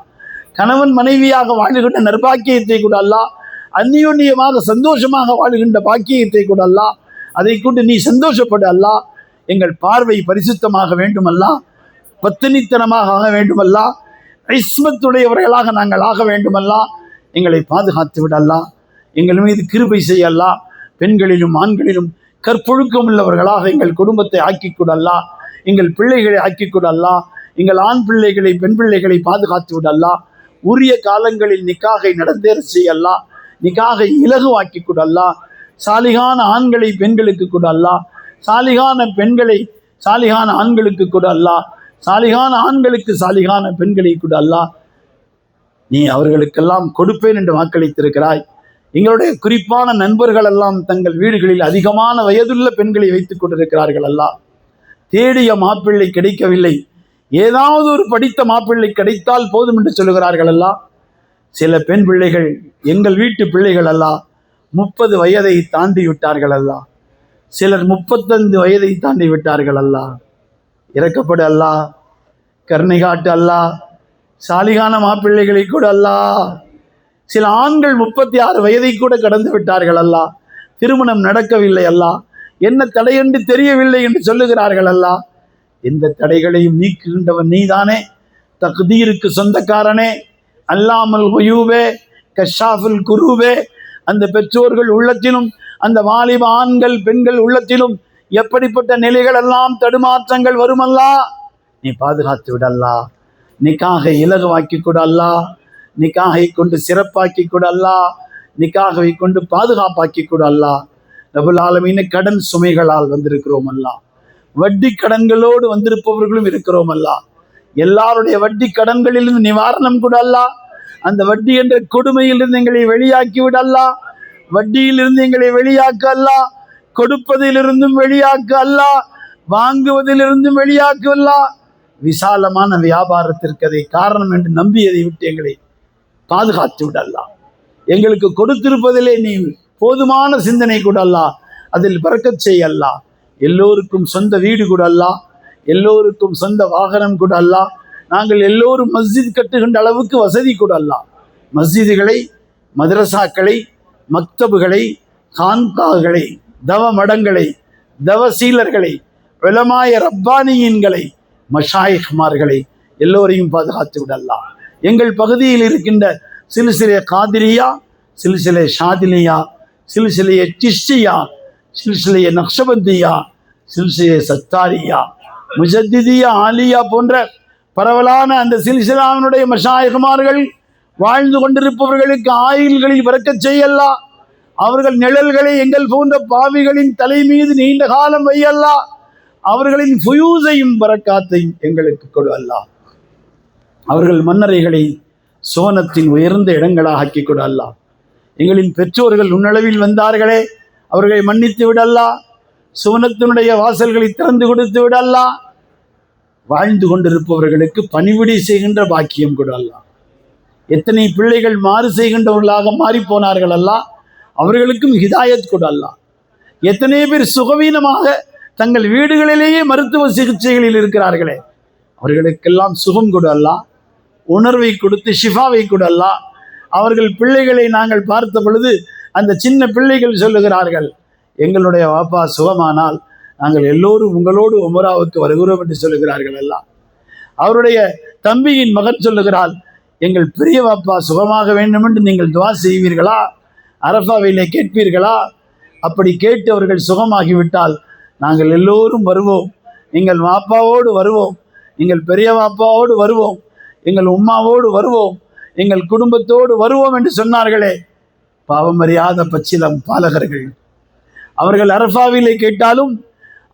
கணவன் மனைவியாக வாழுகின்ற நற்பாக்கியத்தை கூட அல்லாஹ், அந்நியோன்யமாக சந்தோஷமாக வாழுகின்ற பாக்கியத்தை கூட அல்லாஹ், அதை கொண்டு நீ சந்தோஷப்படு அல்லாஹ். எங்கள் பார்வை பரிசுத்தமாக வேண்டுமல்லா, பத்தினித்தனமாக ஆக வேண்டுமல்லா, இஸ்மத்துடையவர்களாக நாங்கள் ஆக வேண்டுமல்லா. எங்களை பாதுகாத்து விடல்லா, எங்கள் மீது கிருபை செய்யல்லா. பெண்களிலும் ஆண்களிலும் கற்பொழுக்கம் உள்ளவர்களாக எங்கள் குடும்பத்தை ஆக்கிக் கொடல்லா, எங்கள் பிள்ளைகளை ஆக்கிக் கொடல்லா. எங்கள் ஆண் பிள்ளைகளை பெண் பிள்ளைகளை பாதுகாத்து விடல்லா. உரிய காலங்களில் நிக்காகை நடந்தேற செய்யல்லா, நிக்காகை இலகுவாக்கி கொடல்லா. சாலிகான ஆண்களை பெண்களுக்கு கொடல்லா, சாலிகான பெண்களை சாலிகான ஆண்களுக்கு கொடல்லா, சாலிகான ஆண்களுக்கு சாலிகான பெண்களை கொடல்லா. நீ அவர்களுக்கெல்லாம் கொடுப்பேன் என்று வாக்களித்திருக்கிறாய். எங்களுடைய குறிப்பான நண்பர்கள் எல்லாம் தங்கள் வீடுகளில் அதிகமான வயதுள்ள பெண்களை வைத்துக் கொண்டிருக்கிறார்கள் அல்லா. தேடிய மாப்பிள்ளை கிடைக்கவில்லை, ஏதாவது ஒரு படித்த மாப்பிள்ளை கிடைத்தால் போதும் என்று சொல்லுகிறார்கள் அல்லா. சில பெண் பிள்ளைகள் எங்கள் வீட்டு பிள்ளைகள் அல்லா 30 வயதை தாண்டி விட்டார்கள் அல்லா, சிலர் 35 வயதை தாண்டி விட்டார்கள் அல்லா. இறக்கப்படு அல்லா, கருணை காட்டு அல்லா, சாலிகான மாப்பிள்ளைகளை கூட அல்லா. சில ஆண்கள் 36 வயதை கூட கடந்து விட்டார்கள் அல்லா, திருமணம் நடக்கவில்லை அல்லா, என்ன தடை என்று தெரியவில்லை என்று சொல்லுகிறார்கள் அல்லா. எந்த தடைகளையும் நீக்குகின்றவன் நீதானே, தக்தீருக்கு சொந்தக்காரனே, அல்லாமல் ஹுயூபே, கஷாஃபுல் குருவே. அந்த பெற்றோர்கள் உள்ளத்திலும் அந்த வாலிப ஆண்கள் பெண்கள் உள்ளத்திலும் எப்படிப்பட்ட நிலைகள் எல்லாம் தடுமாற்றங்கள் வருமல்லா, நீ பாதுகாத்து விடல்லா. நிக்காகை இலகுவாக்கி கொடல்லா, நிக்காகை கொண்டு சிறப்பாக்கி கொடல்லா, நிக்காகை கொண்டு பாதுகாப்பாக்கி கொடல்லா. ரபுல் ஆலமீன் கடன் சுமைகளால் வந்திருக்கிறோம் அல்லா, வட்டி கடன்களோடு வந்திருப்பவர்களும் இருக்கிறோம் அல்லா. எல்லாருடைய வட்டி கடன்களிலிருந்து நிவாரணம் கூட அல்லா. அந்த வட்டி என்ற கொடுமையிலிருந்து எங்களை வெளியாக்கி விடல்லா, வட்டியிலிருந்து எங்களை வெளியாக்க அல்லா, கொடுப்பதிலிருந்தும் வெளியாக்க அல்லா, வாங்குவதிலிருந்தும் வெளியாக்க அல்லா. விசாலமான வியாபாரத்திற்கு அதை காரணம் என்று நம்பியதை விட்டு எங்களை பாதுகாத்து விடல்லா. எங்களுக்கு கொடுத்திருப்பதிலே நீ போதுமான சிந்தனை கூட அல்லா, அதில் பறக்கச் செய்யல்லா. எல்லோருக்கும் சொந்த வீடு கூட அல்லா, எல்லோருக்கும் சொந்த வாகனம் கூட அல்லா. நாங்கள் எல்லோரும் மஸ்ஜித் கட்டுகின்ற அளவுக்கு வசதி கூட அல்லா. மஸ்ஜிதுகளை, மதரசாக்களை, மக்தபுகளை, கான்காகளை, தவ மடங்களை, தவசீலர்களை, உலமாய ரப்பானியன்களை, மஷாயிஹ்மார்களை எல்லோரையும் பாதுகாத்து விடல்லா. எங்கள் பகுதியில் இருக்கின்ற சிலுசிலே காதிரியா, சிலுசிலே ஷாதிலியா, சிலுசிலே சிஷ்டியா, சிலுசிலே நக்ஷபந்தியா, சிலுசிலே சத்தாரியா, முஜத்திதியா, ஆலியா போன்ற பரவலான அந்த சில்சிலாவினுடைய மஷாயிஹ்மார்கள் வாழ்ந்து கொண்டிருப்பவர்களுக்கு ஆயுள்களில் பறக்கச் செய்யல்லா, அவர்கள் நிழல்களை எங்கள் போன்ற பாவிகளின் தலை மீது நீண்ட காலம் வையல்லா. அவர்களின் ஃபுயூஸையும் பரக்காத்தையும் எங்களுக்கு கொடு அல்லாஹ். அவர்கள் மன்னரைகளை சுவனத்தின் உயர்ந்த இடங்களாக ஆக்கி கொடு அல்லாஹ். எங்களின் பெற்றோர்கள் உன்னளவில் வந்தார்களே, அவர்களை மன்னித்து விடல்லா. சுவனத்தினுடைய வாசல்களை திறந்து கொடுத்து விடல்லா. வாழ்ந்து கொண்டிருப்பவர்களுக்கு பணிவிடை செய்கின்ற பாக்கியம் கொடு அல்லாஹ். எத்தனை பிள்ளைகள் மாறு செய்கின்றவர்களாக மாறி போனார்கள் அல்லாஹ், அவர்களுக்கும் ஹிதாயத் கொடு அல்லாஹ். எத்தனை பேர் சுகவீனமாக தங்கள் வீடுகளிலேயே மருத்துவ சிகிச்சைகளில் இருக்கிறார்களே, அவர்களுக்கெல்லாம் சுகம் கொடு அல்லாஹ். உணர்வை கொடுத்து ஷிஃபாவை கொடு அல்லாஹ். அவர்கள் பிள்ளைகளை நாங்கள் பார்த்த பொழுது அந்த சின்ன பிள்ளைகள் சொல்லுகிறார்கள், எங்களுடைய வாப்பா சுகமானால் நாங்கள் எல்லோரும் உங்களோடு உமராவுக்கு வருகிறோம் என்று சொல்லுகிறார்கள் எல்லாம். அவருடைய தம்பியின் மகன் சொல்லுகிறாள், எங்கள் பெரிய வாப்பா சுகமாக வேண்டும் என்று நீங்கள் துவா செய்வீர்களா, அரஃபாவிலே கேட்பீர்களா? அப்படி கேட்டு அவர்கள் சுகமாகிவிட்டால் நாங்கள் எல்லோரும் வருவோம், எங்கள் வாப்பாவோடு வருவோம், எங்கள் பெரிய வாப்பாவோடு வருவோம், எங்கள் உம்மாவோடு வருவோம், எங்கள் குடும்பத்தோடு வருவோம் என்று சொன்னார்களே. பாவமறியாத பச்சிலம் பாலகர்கள். அவர்கள் அரஃபாவிலே கேட்டாலும்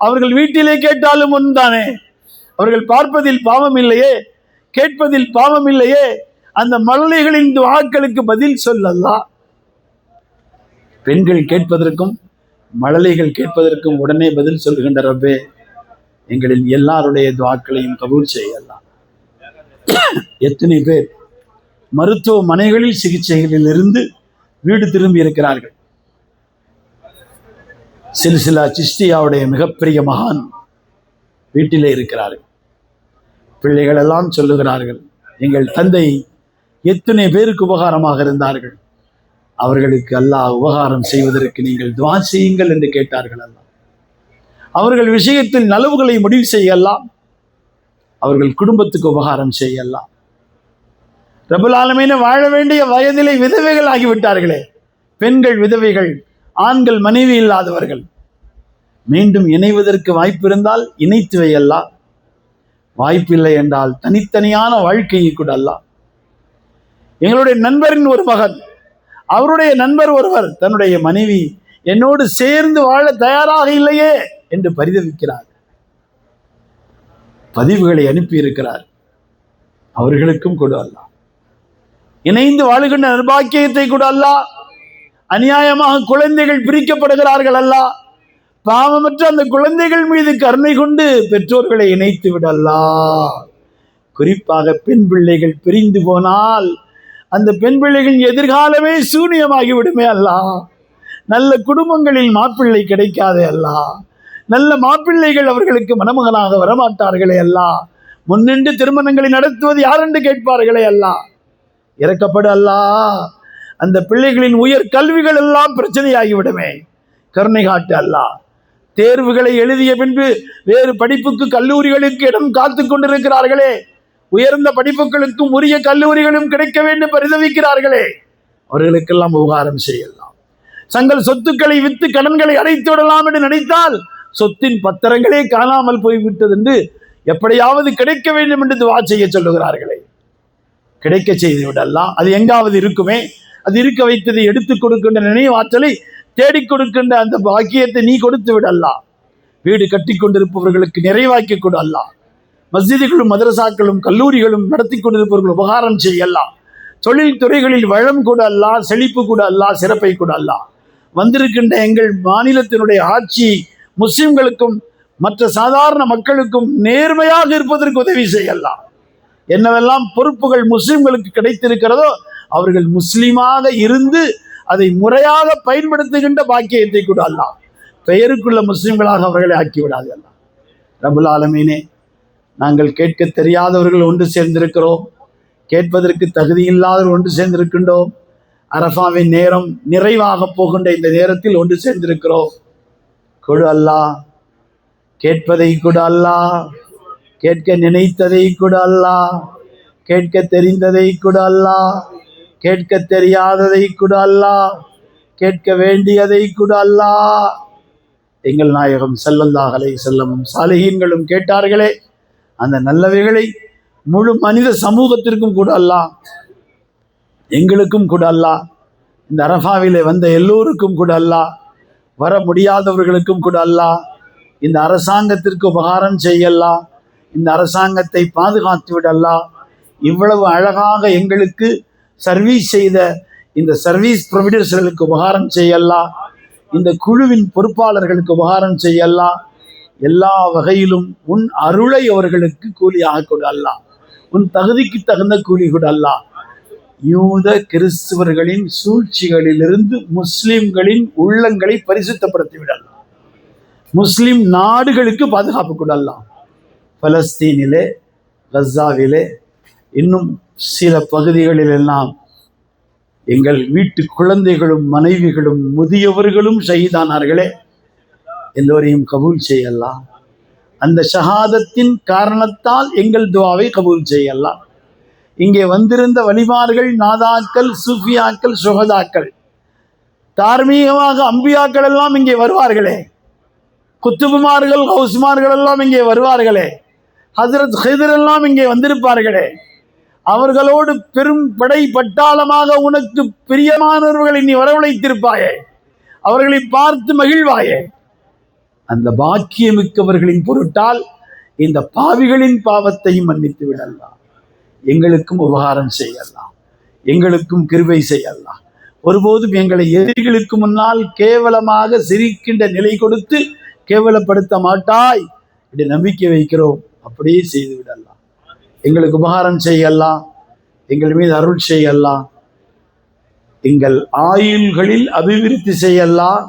அவர்கள் வீட்டிலே கேட்டாலும் ஒன்றானே. அவர்கள் பார்ப்பதில் பாவம் இல்லையே, கேட்பதில் பாவம் இல்லையே. அந்த மழலைகளின் துஆக்களுக்கு பதில் சொல்லல்லா. பெண்கள் கேட்பதற்கும் மழலைகள் கேட்பதற்கும் உடனே பதில் சொல்கின்ற ரப்பே, எங்களின் எல்லாருடைய துஆக்களையும் கபூல் செய்யலாம். எத்தனை பேர் மருத்துவமனைகளில் சிகிச்சைகளில் இருந்து வீடு திரும்பி இருக்கிறார்கள். சில்சிலா சிஷ்டியாவுடைய மிகப்பெரிய மகான் வீட்டிலே இருக்கிறார்கள். பிள்ளைகள் எல்லாம் சொல்லுகிறார்கள், எங்கள் தந்தை எத்தனை பேருக்கு உபகாரமாக இருந்தார்கள், அவர்களுக்கு அல்லாஹ் உபகாரம் செய்வதற்கு நீங்கள் துஆ செய்யுங்கள் என்று கேட்டார்கள். அல்லாஹ் அவர்கள் விஷயத்தில் நலவுகளை முடிவு செய்யலாம், அவர்கள் குடும்பத்துக்கு உபகாரம் செய்யலாம். ரப்பல் ஆலமீன் வாழ வேண்டிய வயதிலே விதவைகள் ஆகிவிட்டார்களே, பெண்கள் விதவைகள், ஆண்கள் மனைவி இல்லாதவர்கள். மீண்டும் இணைவதற்கு வாய்ப்பு இருந்தால் இணைத்து வையல்லாம், வாய்ப்பில்லை என்றால் தனித்தனியான வாழ்க்கையை கூட அல்லாஹ். எங்களுடைய நண்பரின் ஒரு மகன், அவருடைய நண்பர் ஒருவர் தன்னுடைய மனைவி என்னோடு சேர்ந்து வாழ தயாராக இல்லையே என்று பரிதவிக்கிறார். பதிவுகளை அனுப்பி இருக்கிறார். அவர்களுக்கும் கொடு அல்லாஹ். இணைந்து வாழுகின்ற நிர்பாக்கியத்தை கூட அல்லாஹ். அநியாயமாக குழந்தைகள் பிரிக்கப்படுகிறார்கள் அல்லாஹ். பாவமற்ற அந்த குழந்தைகள் மீது கருணை கொண்டு பெற்றோர்களை இணைத்து விடலாம். குறிப்பாக பெண் பிள்ளைகள் பிரிந்து போனால் அந்த பெண் பிள்ளைகள் எதிர்காலமே சூனியமாகி விடுமே அல்லாஹ். நல்ல குடும்பங்களில் மாப்பிள்ளை கிடைக்காதே அல்லாஹ். நல்ல மாப்பிள்ளைகள் அவர்களுக்கு மணமகனாக வரமாட்டார்களே அல்லாஹ். முன்னின்று திருமணங்களை நடத்துவது யார் என்று கேட்பார்களே அல்லாஹ். இறக்கப்படு அல்லாஹ். அந்த பிள்ளைகளின் உயர் கல்விகள் எல்லாம் பிரச்சனையாகிவிடுமே. கருணை காட்டு அல்லாஹ். தேர்வுகளை எழுதிய பின்பு வேறு படிப்புக்கு கல்லூரிகளுக்கு இடம் காத்து கொண்டிருக்கிறார்களே, உயர்ந்த படிப்புகளுக்கும் உரிய கல்லூரிகளும் கிடைக்க வேண்டும் பரிதவிக்கிறார்களே, அவர்களுக்கெல்லாம் உபகாரம் செய்யலாம். தங்கள் சொத்துக்களை விற்று கடன்களை அடைத்து விடலாம் என்று நினைத்தால் சொத்தின் பத்திரங்களே காணாமல் போய்விட்டது என்று எப்படியாவது கிடைக்க வேண்டும் என்று துஆ செய்ய சொல்லுகிறார்களே, கிடைக்க செய்து விடலாம். அது எங்காவது இருக்குமே, அது இருக்க வைத்ததை எடுத்துக் கொடுக்கின்ற நினைவாற்றலை தேடிக் கொடுக்கின்ற அந்த பாக்கியத்தை நீ கொடுத்து விடலாம். வீடு கட்டி கொண்டிருப்பவர்களுக்கு நிறைவாக்கி கொடு அல்லாஹ். மஸ்ஜிதுகளும் மதரசாக்களும் கல்லூரிகளும் நடத்தி கொண்டிருப்பவர்கள் உபகாரம் செய்யலாம். தொழில் துறைகளில் வளம் கூட அல்லாஹ், செழிப்பு கூட அல்லாஹ், சிறப்பை கூட அல்லாஹ். வந்திருக்கின்ற எங்கள் மாநிலத்தினுடைய ஆட்சி முஸ்லிம்களுக்கும் மற்ற சாதாரண மக்களுக்கும் நேர்மையாக இருப்பதற்கு உதவி செய்யலாம். என்னவெல்லாம் பொறுப்புகள் முஸ்லிம்களுக்கு கிடைத்திருக்கிறதோ அவர்கள் முஸ்லிமாக இருந்து அதை முறையாக பயன்படுத்துகின்ற பாக்கியத்தை கூட அல்லாஹ். பெயருக்குள்ள முஸ்லிம்களாக அவர்களை ஆக்கிவிடாது அல்லாஹ். ரப்பல் ஆலமீனே, நாங்கள் கேட்க தெரியாதவர்கள் ஒன்று சேர்ந்திருக்கிறோம், கேட்பதற்கு தகுதி இல்லாதவர்கள் ஒன்று சேர்ந்திருக்கின்றோம். அரஃபாவின் நேரம் நிறைவாக போகின்ற இந்த நேரத்தில் ஒன்று சேர்ந்திருக்கிறோம். கொடு அல்லாஹ். கேட்பதை கூட அல்லாஹ், கேட்க நினைத்ததை கூட அல்லாஹ், கேட்க தெரிந்ததை கூட அல்லாஹ், கேட்க தெரியாததை கூட அல்லாஹ், கேட்க வேண்டியதை கூட அல்லாஹ். எங்கள் நாயகம் ஸல்லல்லாஹு அலைஹி வஸல்லம் சாலிஹீன்களும் கேட்டார்களே, அந்த நல்லவைகளை முழு மனித சமூகத்திற்கும் கூட அல்லாஹ், எங்களுக்கும் கூட அல்லாஹ் இந்த அரஃபாவிலே வந்த எல்லோருக்கும் கூட அல்லாஹ், வர முடியாதவர்களுக்கும் கூட அல்லாஹ் இந்த அரசாங்கத்திற்கு உபகாரம் செய்யலாம், இந்த அரசாங்கத்தை பாதுகாத்து விடலாம். இவ்வளவு அழகாக எங்களுக்கு சர்வீஸ் செய்த இந்த சர்வீஸ் ப்ரொவைடர்ஸ்களுக்கு உபகாரம் செய்யலாம், இந்த குழுவின் பொறுப்பாளர்களுக்கு உபகாரம் செய்யலாம். எல்லா வகையிலும் உன் அருளை அவர்களுக்கு கூலியாக கொடு அல்லாஹ், உன் தகுதிக்கு தகுந்த கூலி கொடு அல்லாஹ். யூத கிறிஸ்துவர்களின் சூழ்ச்சிகளிலிருந்து முஸ்லிம்களின் உள்ளங்களை பரிசுத்தப்படுத்தி விடலாம். முஸ்லிம் நாடுகளுக்கு பாதுகாப்பு கொள்ளலாம். பலஸ்தீனிலே, கசாவிலே, இன்னும் சில பகுதிகளிலெல்லாம் எங்கள் வீட்டு குழந்தைகளும் மனைவிகளும் முதியவர்களும் ஷஹீதானார்களே, எல்லோரையும் கபூல் செய்யலாம். அந்த ஷஹாதத்தின் காரணத்தால் எங்கள் துவாவை கபூல் செய்யலாம். இங்கே வந்திருந்த வலிமார்கள், நாதாக்கள், சூஃபியாக்கள், சுஹதாக்கள், தார்மீகமாக அம்பியாக்கள் எல்லாம் இங்கே வருவார்களே, குத்துபுமார்கள், ஹவுஸ்மார்கள் எல்லாம் இங்கே வருவார்களே, ஹஜ்ரத் ஹிதர் எல்லாம் இங்கே வந்திருப்பார்களே, அவர்களோடு பெரும் படை பட்டாளமாக உனக்கு பிரியமானவர்களை நீ வரவழைத்திருப்பாயே, அவர்களை பார்த்து மகிழ்வாயே. அந்த பாக்கியமிக்கவர்களின் பொருட்டால் இந்த பாவிகளின் பாவத்தையும் மன்னித்து விடலாம். எங்களுக்கும் உபகாரம் செய்யலாம், எங்களுக்கும் கிருபை செய்யலாம். ஒருபோதும் எங்களை எதிரிகளுக்கு முன்னால் கேவலமாக சிரிக்கின்ற நிலை கொடுத்து கேவலப்படுத்த மாட்டாய் இப்படி நம்பிக்கை வைக்கிறோம். அப்படியே செய்து விடலாம். எங்களுக்கு உபகாரம் செய்யலாம், எங்கள் மீது அருள் செய்யலாம், எங்கள் ஆயுள்களில் அபிவிருத்தி செய்யலாம்,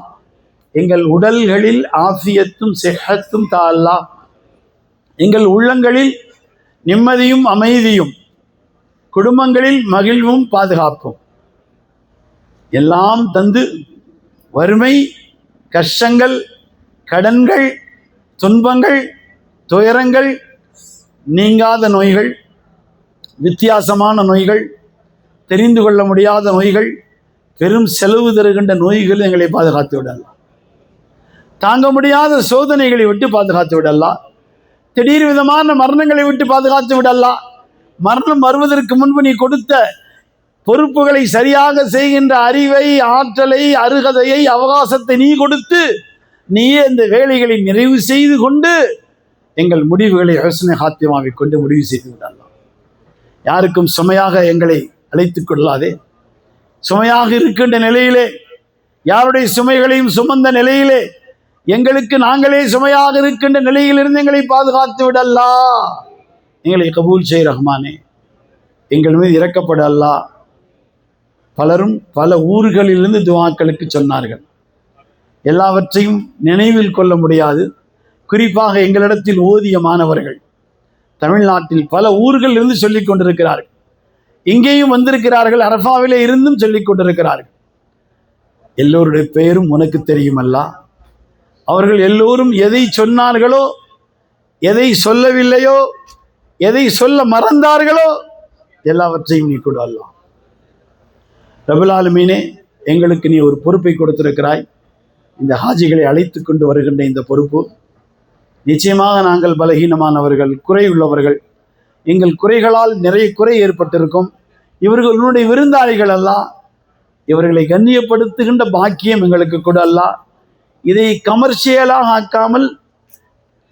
எங்கள் உடல்களில் ஆஃபியத்தும் சிஹத்தும் தால்லாம், எங்கள் உள்ளங்களில் நிம்மதியும் அமைதியும், குடும்பங்களில் மகிழ்வும் பாதுகாப்பும் எல்லாம் தந்து வறுமை, கஷ்டங்கள், கடன்கள், துன்பங்கள், துயரங்கள், நீங்காத நோய்கள், வித்தியாசமான நோய்கள், தெரிந்து கொள்ள முடியாத நோய்கள், பெரும் செலவு தருகின்ற நோய்கள் எங்களை பாதுகாத்து விடலாம். தாங்க முடியாத சோதனைகளை விட்டு பாதுகாத்து விடலாம். திடீர் விதமான மரணங்களை விட்டு பாதுகாத்து விடலாம். மரணம் வருவதற்கு முன்பு நீ கொடுத்த பொறுப்புகளை சரியாக செய்கின்ற அறிவை, ஆற்றலை, அருகதையை, அவகாசத்தை நீ கொடுத்து நீயே இந்த வேலைகளை நிறைவு செய்து கொண்டு எங்கள் முடிவுகளை ஹஸ்னே ஹாத்திமாவை கொண்டு முடிவு செய்து விடலாம். யாருக்கும் சுமையாக எங்களை அழைத்துக் கொள்ளாதே. சுமையாக இருக்கின்ற நிலையிலே, யாருடைய சுமைகளையும் சுமந்த நிலையிலே, எங்களுக்கு நாங்களே சுமையாக இருக்கின்ற நிலையிலிருந்து எங்களை பாதுகாத்து விடல்லா. எங்களை கபூல் செய் ரஹ்மானே, எங்கள் மீது இறக்கப்பட அல்லா. பலரும் பல ஊர்களிலிருந்து துவாக்களுக்கு சொன்னார்கள். எல்லாவற்றையும் நினைவில் கொள்ள முடியாது. குறிப்பாக எங்களிடத்தில் ஓதிய மாணவர்கள் தமிழ்நாட்டில் பல ஊர்களிலிருந்து சொல்லிக் கொண்டிருக்கிறார்கள். இங்கேயும் வந்திருக்கிறார்கள், அரஃபாவிலே இருந்தும் சொல்லிக் கொண்டிருக்கிறார்கள். எல்லோருடைய பெயரும் உனக்கு தெரியுமல்லா. அவர்கள் எல்லோரும் எதை சொன்னார்களோ, எதை சொல்லவில்லையோ, எதை சொல்ல மறந்தார்களோ எல்லாவற்றையும் நீ கொடு அல்லாஹ். ரபுல் ஆலமீனே, எங்களுக்கு நீ ஒரு பொறுப்பை கொடுத்திருக்கிறாய். இந்த ஹாஜிகளை அழைத்து கொண்டு வருகின்ற இந்த பொறுப்பு நிச்சயமாக நாங்கள் பலகீனமானவர்கள், குறை உள்ளவர்கள். எங்கள் குறைகளால் நிறைய குறை ஏற்பட்டிருக்கும். இவர்கள் உன்னுடைய விருந்தாளிகள் அல்லா. இவர்களை கண்ணியப்படுத்துகின்ற பாக்கியம் எங்களுக்கு கூட அல்லா. இதை கமர்ஷியலாக ஆக்காமல்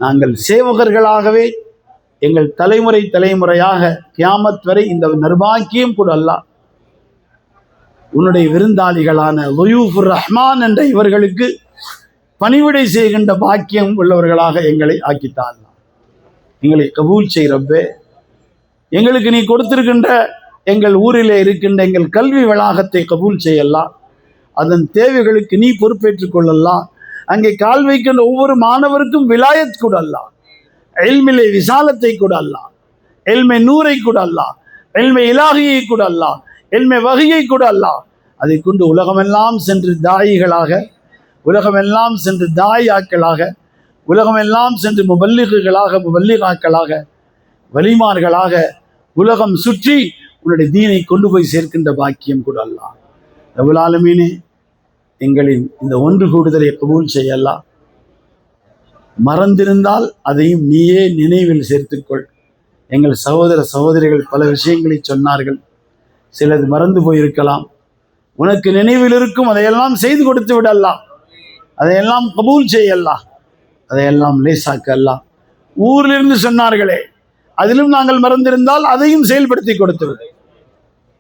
நாங்கள் சேவகர்களாகவே எங்கள் தலைமுறை தலைமுறையாக கியாமத் வரை இந்த நர்பாக்கியம் கூட அல்லா. உன்னுடைய விருந்தாளிகளான லுயூஃபுர் ரஹ்மான் என்ற இவர்களுக்கு பணிவிடை செய்கின்ற பாக்கியம் உள்ளவர்களாக எங்களை ஆக்கித்தான். எங்களை கபூல் செய் ரப்பே. எங்களுக்கு நீ கொடுத்திருக்கின்ற எங்கள் ஊரிலே இருக்கின்ற எங்கள் கல்வி வளாகத்தை கபூல் செய்யலாம். அதன் தேவைகளுக்கு நீ பொறுப்பேற்றுக் கொள்ளலாம். அங்கே கால் வைக்கின்ற ஒவ்வொரு மாணவருக்கும் விலாயத் கூட அல்லா. எல்மிலே விசாலத்தை கூட அல்லா. எல்மை நூரை கூட அல்லா. எல்மை இலாகியை கூட அல்லா. எல்மை வகையை கூட அல்லா. அதை கொண்டு உலகமெல்லாம் சென்று தாயிகளாக, உலகமெல்லாம் சென்று தாயாக்களாக, உலகமெல்லாம் சென்று முபல்லிகுகளாக, முபல்லிகாக்களாக, வலிமார்களாக உலகம் சுற்றி உன்னுடைய தீனை கொண்டு போய் சேர்க்கின்ற பாக்கியம் கூட அல்லா. ரபுல் ஆலமீனே, எங்களின் இந்த ஒன்று கூடுதலை கபூல் செய்யலாம். மறந்திருந்தால் அதையும் நீயே நினைவில் சேர்த்துக்கொள். எங்கள் சகோதர சகோதரிகள் பல விஷயங்களை சொன்னார்கள். சிலது மறந்து போயிருக்கலாம். உனக்கு நினைவில் இருக்கும் அதையெல்லாம் செய்து கொடுத்து விடலாம், அதையெல்லாம் கபூல் செய்யலாம், அதையெல்லாம் லேசாக்கலாம். ஊரிலிருந்து சொன்னார்களே, அதிலும் நாங்கள் மறந்திருந்தால் அதையும் செயல்படுத்தி கொடுத்து விடு.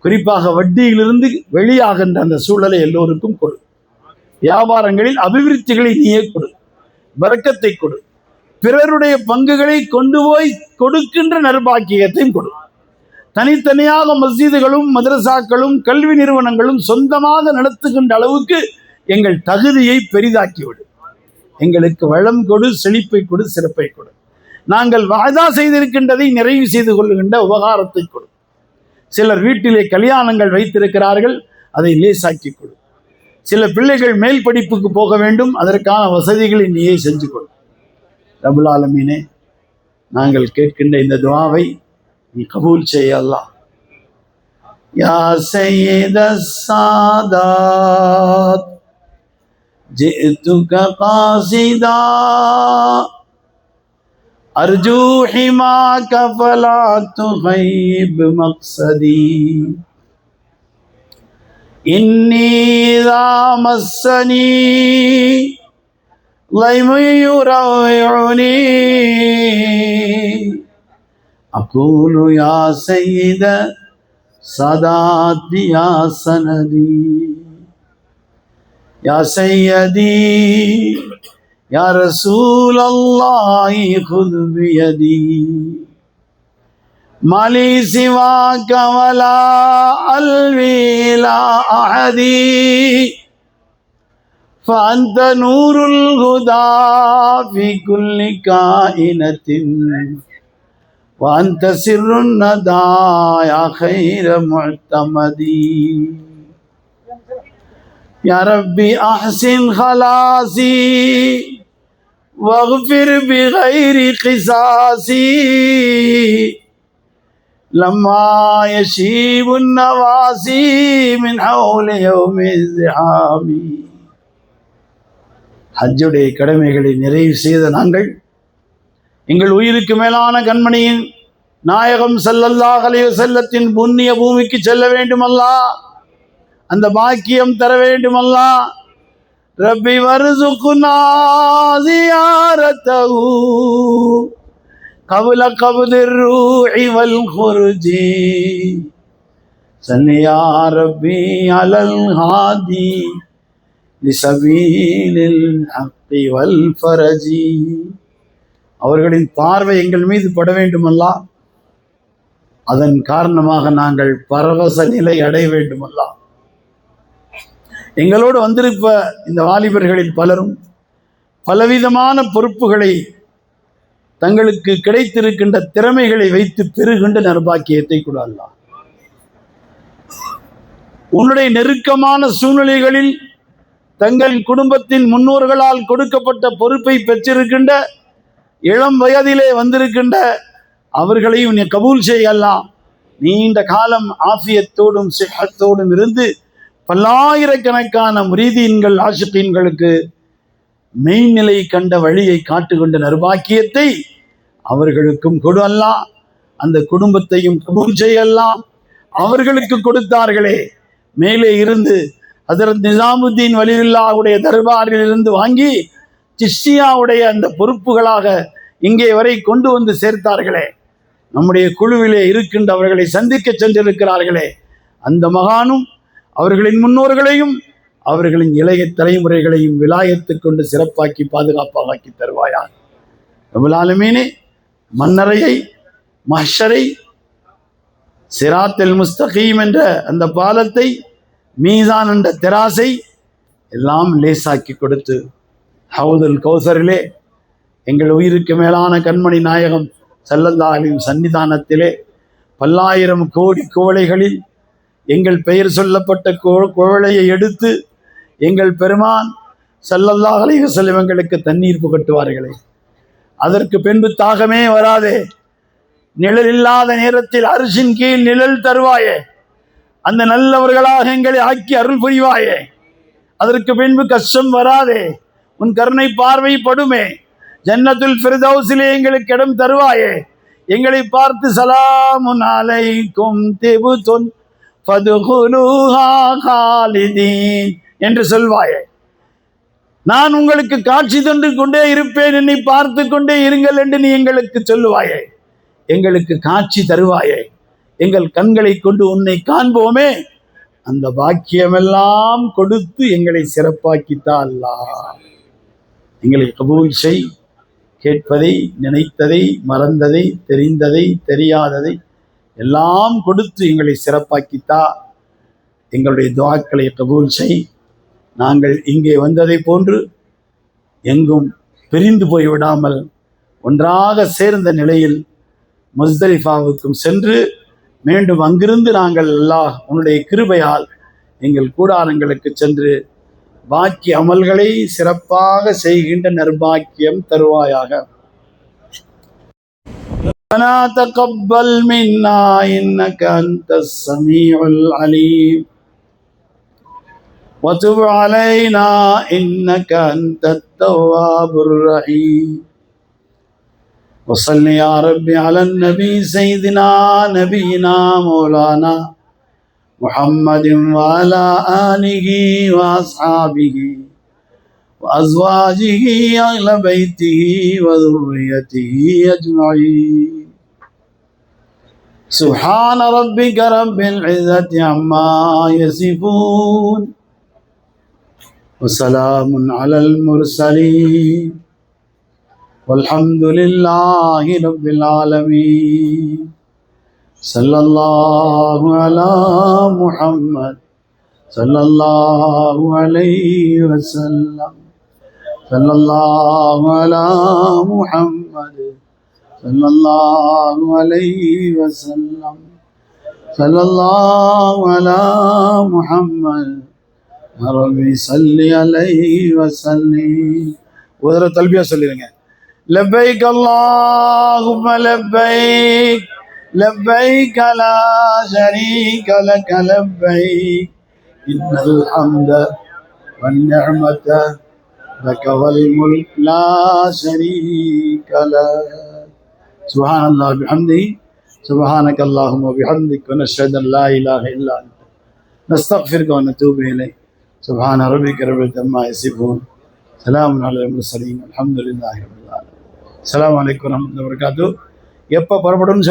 குறிப்பாக வட்டியிலிருந்து வெளியாகின்ற அந்த சூழலை எல்லோருக்கும் கொடு. வியாபாரங்களில் அபிவிருத்திகளை நீயே கொடு, பரக்கத்தை கொடு. பிறருடைய பங்குகளை கொண்டு போய் கொடுக்கின்ற நற்பாக்கியத்தையும் கொடு. தனித்தனியாக மஸ்ஜிதுகளும் மதரசாக்களும் கல்வி நிறுவனங்களும் சொந்தமாக நடத்துகின்ற அளவுக்கு எங்கள் தகுதியை பெரிதாக்கிவிடு. எங்களுக்கு வளம் கொடு, செழிப்பை கொடு, சிறப்பை கொடு. நாங்கள் வாதா செய்திருக்கின்றதை நிறைவு செய்து கொள்ளுகின்ற உபகாரத்தை கொடு. சிலர் வீட்டிலே கல்யாணங்கள் வைத்திருக்கிறார்கள், அதை லேசாக்கி கொடு. சில பிள்ளைகள் மேல் படிப்புக்கு போக வேண்டும், அதற்கான வசதிகளை நீயே செஞ்சு கொடு. ரப்புல் ஆலமீனே, நாங்கள் கேட்கின்ற இந்த துஆவை நீ கபூல் செய்ய அல்லாஹ். யா சய்யிதஸ் சாதாத் ஜிதுக காஸிதா அர்ஜூ ஹிமாக ஃபலா துகைப் மக்ஸதி இன்னி இதா மஸ்ஸனி லைம் யுரவ்யுனி அகூலு யா சய்யித சதாத் யா சனதி யா சய்யதி யா ரசூல் அல்லாஹி குது பியதி மாலி சிவாக வலா அல்வி லா அஹதி فأنت نور الهدى في كل كائنة وأنت سر الندى يا خير معتمدي يا ربي أحسن خلاصي واغفر بغير قصاصي لما يشيب النواسي من حول يوم الزحام. ஹஜ்ஜுடைய கடமைகளை நிறைவு செய்த நாங்கள் எங்கள் உயிருக்கு மேலான கண்மணியின் நாயகம் ஸல்லல்லாஹு அலைஹி வஸல்லத்தின் புண்ணிய பூமிக்கு செல்ல வேண்டும் அல்லாஹ். அந்த பாக்கியம் தர வேண்டும் அல்லாஹ். ரப்பி வர்சுக்னா ஜியாரத்தஹு قبل قبض الروح والخروج صل يا ربي على الهادي لسبيل الحق والفرج. அவர்களின் பார்வை எங்கள் மீது பட வேண்டுமல்லா, அதன் காரணமாக நாங்கள் பரவச நிலை அடைய வேண்டுமல்லா. எங்களோடு வந்திருப்ப இந்த வாலிபர்களில் பலரும் பலவிதமான பொறுப்புகளை தங்களுக்கு கிடைத்திருக்கின்ற திறமைகளை வைத்து பெறுகின்ற நற்பாக்கியத்தை கூட அல்லாஹ். உன்னுடைய நெருக்கமான சூழ்நிலைகளில் தங்கள் குடும்பத்தின் முன்னோர்களால் கொடுக்கப்பட்ட பொறுப்பை பெற்றிருக்கின்ற இளம் வயதிலே வந்திருக்கின்ற அவர்களையும் நீ கபூல் செய்யலாம். நீண்ட காலம் ஆஃபியத்தோடும் சிஹத்தோடும் இருந்து பல்லாயிரக்கணக்கான முரீதீன்கள் ஆஷிகீன்களுக்கு மெய்நிலை கண்ட வழியை காட்டுகின்ற நற்பாக்கியத்தை அவர்களுக்கும் கொடு அல்லாஹ். அந்த குடும்பத்தையும் கபூல் செய்யலாம். அவர்களுக்கு கொடுத்தார்களே, மேலே இருந்து ஹஜ்ரத் நிசாமுத்தீன் வலியுல்லாஹுடைய தர்பாரில் இருந்து வாங்கி சிஷ்டியாவுடைய அந்த பொறுப்புகளாக இங்கே வரை கொண்டு வந்து சேர்த்தார்களே, நம்முடைய குழுவிலே இருக்கின்றவர்களை சந்திக்க சென்றிருக்கிறார்களே, அந்த மகானும் அவர்களின் முன்னோர்களையும் அவர்களின் இளைய தலைமுறைகளையும் விலாயத்து கொண்டு சிறப்பாக்கி பாதுகாப்பாக்கி தருவாயார். ரப்புல் ஆலமீனே, மன்னரையை மஹ்ஷரை சிராத்துல் முஸ்தகீம் என்ற அந்த பாலத்தை, மீசான் என்ற தெராசை எல்லாம் லேசாக்கி கொடுத்து ஹவுதுல் கௌசரிலே எங்கள் உயிருக்கு மேலான கண்மணி நாயகம் ஸல்லல்லாஹு அலைஹி சன்னிதானத்திலே பல்லாயிரம் கோடி குவளைகளில் எங்கள் பெயர் சொல்லப்பட்ட குவளையை எடுத்து எங்கள் பெருமான் ஸல்லல்லாஹு அலைஹி வஸல்லம் எங்களுக்கு தண்ணீர் புகட்டுவார்களே, அதற்கு பின்பு தாகமே வராதே, நிழல் இல்லாத நேரத்தில் அரிசின் கீழ் நிழல் தருவாயே, அந்த நல்லவர்களாக எங்களை ஆக்கி அருள் புரிவாயே, அதற்கு பின்பு கஷ்டம் வராதே, உன் கருணை பார்வை படுமே, ஜன்னத்துல் ஃபிர்தௌஸிலே எங்களுக்கு இடம் தருவாயே, எங்களை பார்த்து சலாமுன் அலைக்கும் திபுதுன் ஃபதுகுலூஹா காலிதீன் என்று சொல்வாயே. நான் உங்களுக்கு காட்சி தந்து கொண்டே இருப்பேன், என்னை பார்த்து கொண்டே இருங்கள் என்று நீ எங்களுக்கு சொல்லுவாயே. எங்களுக்கு காட்சி தருவாயே, எங்கள் கண்களை கொண்டு உன்னை காண்போமே. அந்த பாக்கியமெல்லாம் கொடுத்து எங்களை சிறப்பாக்கித்தா அல்லாஹ். எங்களை கபூல் செய். கேட்பதை, நினைத்ததை, மறந்ததை, தெரிந்ததை, தெரியாததை எல்லாம் கொடுத்து எங்களை சிறப்பாக்கித்தா. எங்களுடைய துஆக்களை கபூல் செய். நாங்கள் இங்கே வந்ததை போன்று எங்கும் பிரிந்து போய்விடாமல் ஒன்றாக சேர்ந்த நிலையில் முஸ்தலிஃபாவுக்கும் சென்று மீண்டும் அங்கிருந்து நாங்கள் அல்லாஹ் உன்னுடைய கிருபையால் எங்கள் கூடாரங்களுக்கு சென்று பாக்கி அமல்களை சிறப்பாக செய்கின்ற நற்பாக்கியம் தருவாயாக. ربنا تقبل منا إنك أنت السميع العليم وتب علينا إنك أنت التواب الرحيم وصل يا رب على النبي سيدنا نبينا مولانا محمد وعلى آله وأصحابه وأزواجه أهل بيته وذريته أجمعين. سبحان ربك رب العزة عما يصفون وسلام على المرسلين والحمد لله رب العالمين. صلى الله على محمد صلى الله عليه وسلم. صلى الله على محمد صلى الله عليه وسلم. صلى الله على محمد ربي صل عليه وسلم. وذرا تلبية சொல்லிருங்க. لبيك اللهم لبيك لبيك لا شريك لك لبيك إن الحمد والنعمة لك والملك لا شريك لك. سبحان الله بحمده سبحانك اللهم وبحمدك ونشهد أن لا إله إلا أنت نستغفرك ونتوب إليك. سبحان ربك رب العزة عما يصفون سلام على المرسلين الحمد لله رب العالمين. السلام عليكم ورحمة الله وبركاته. எப்போ புறப்படும்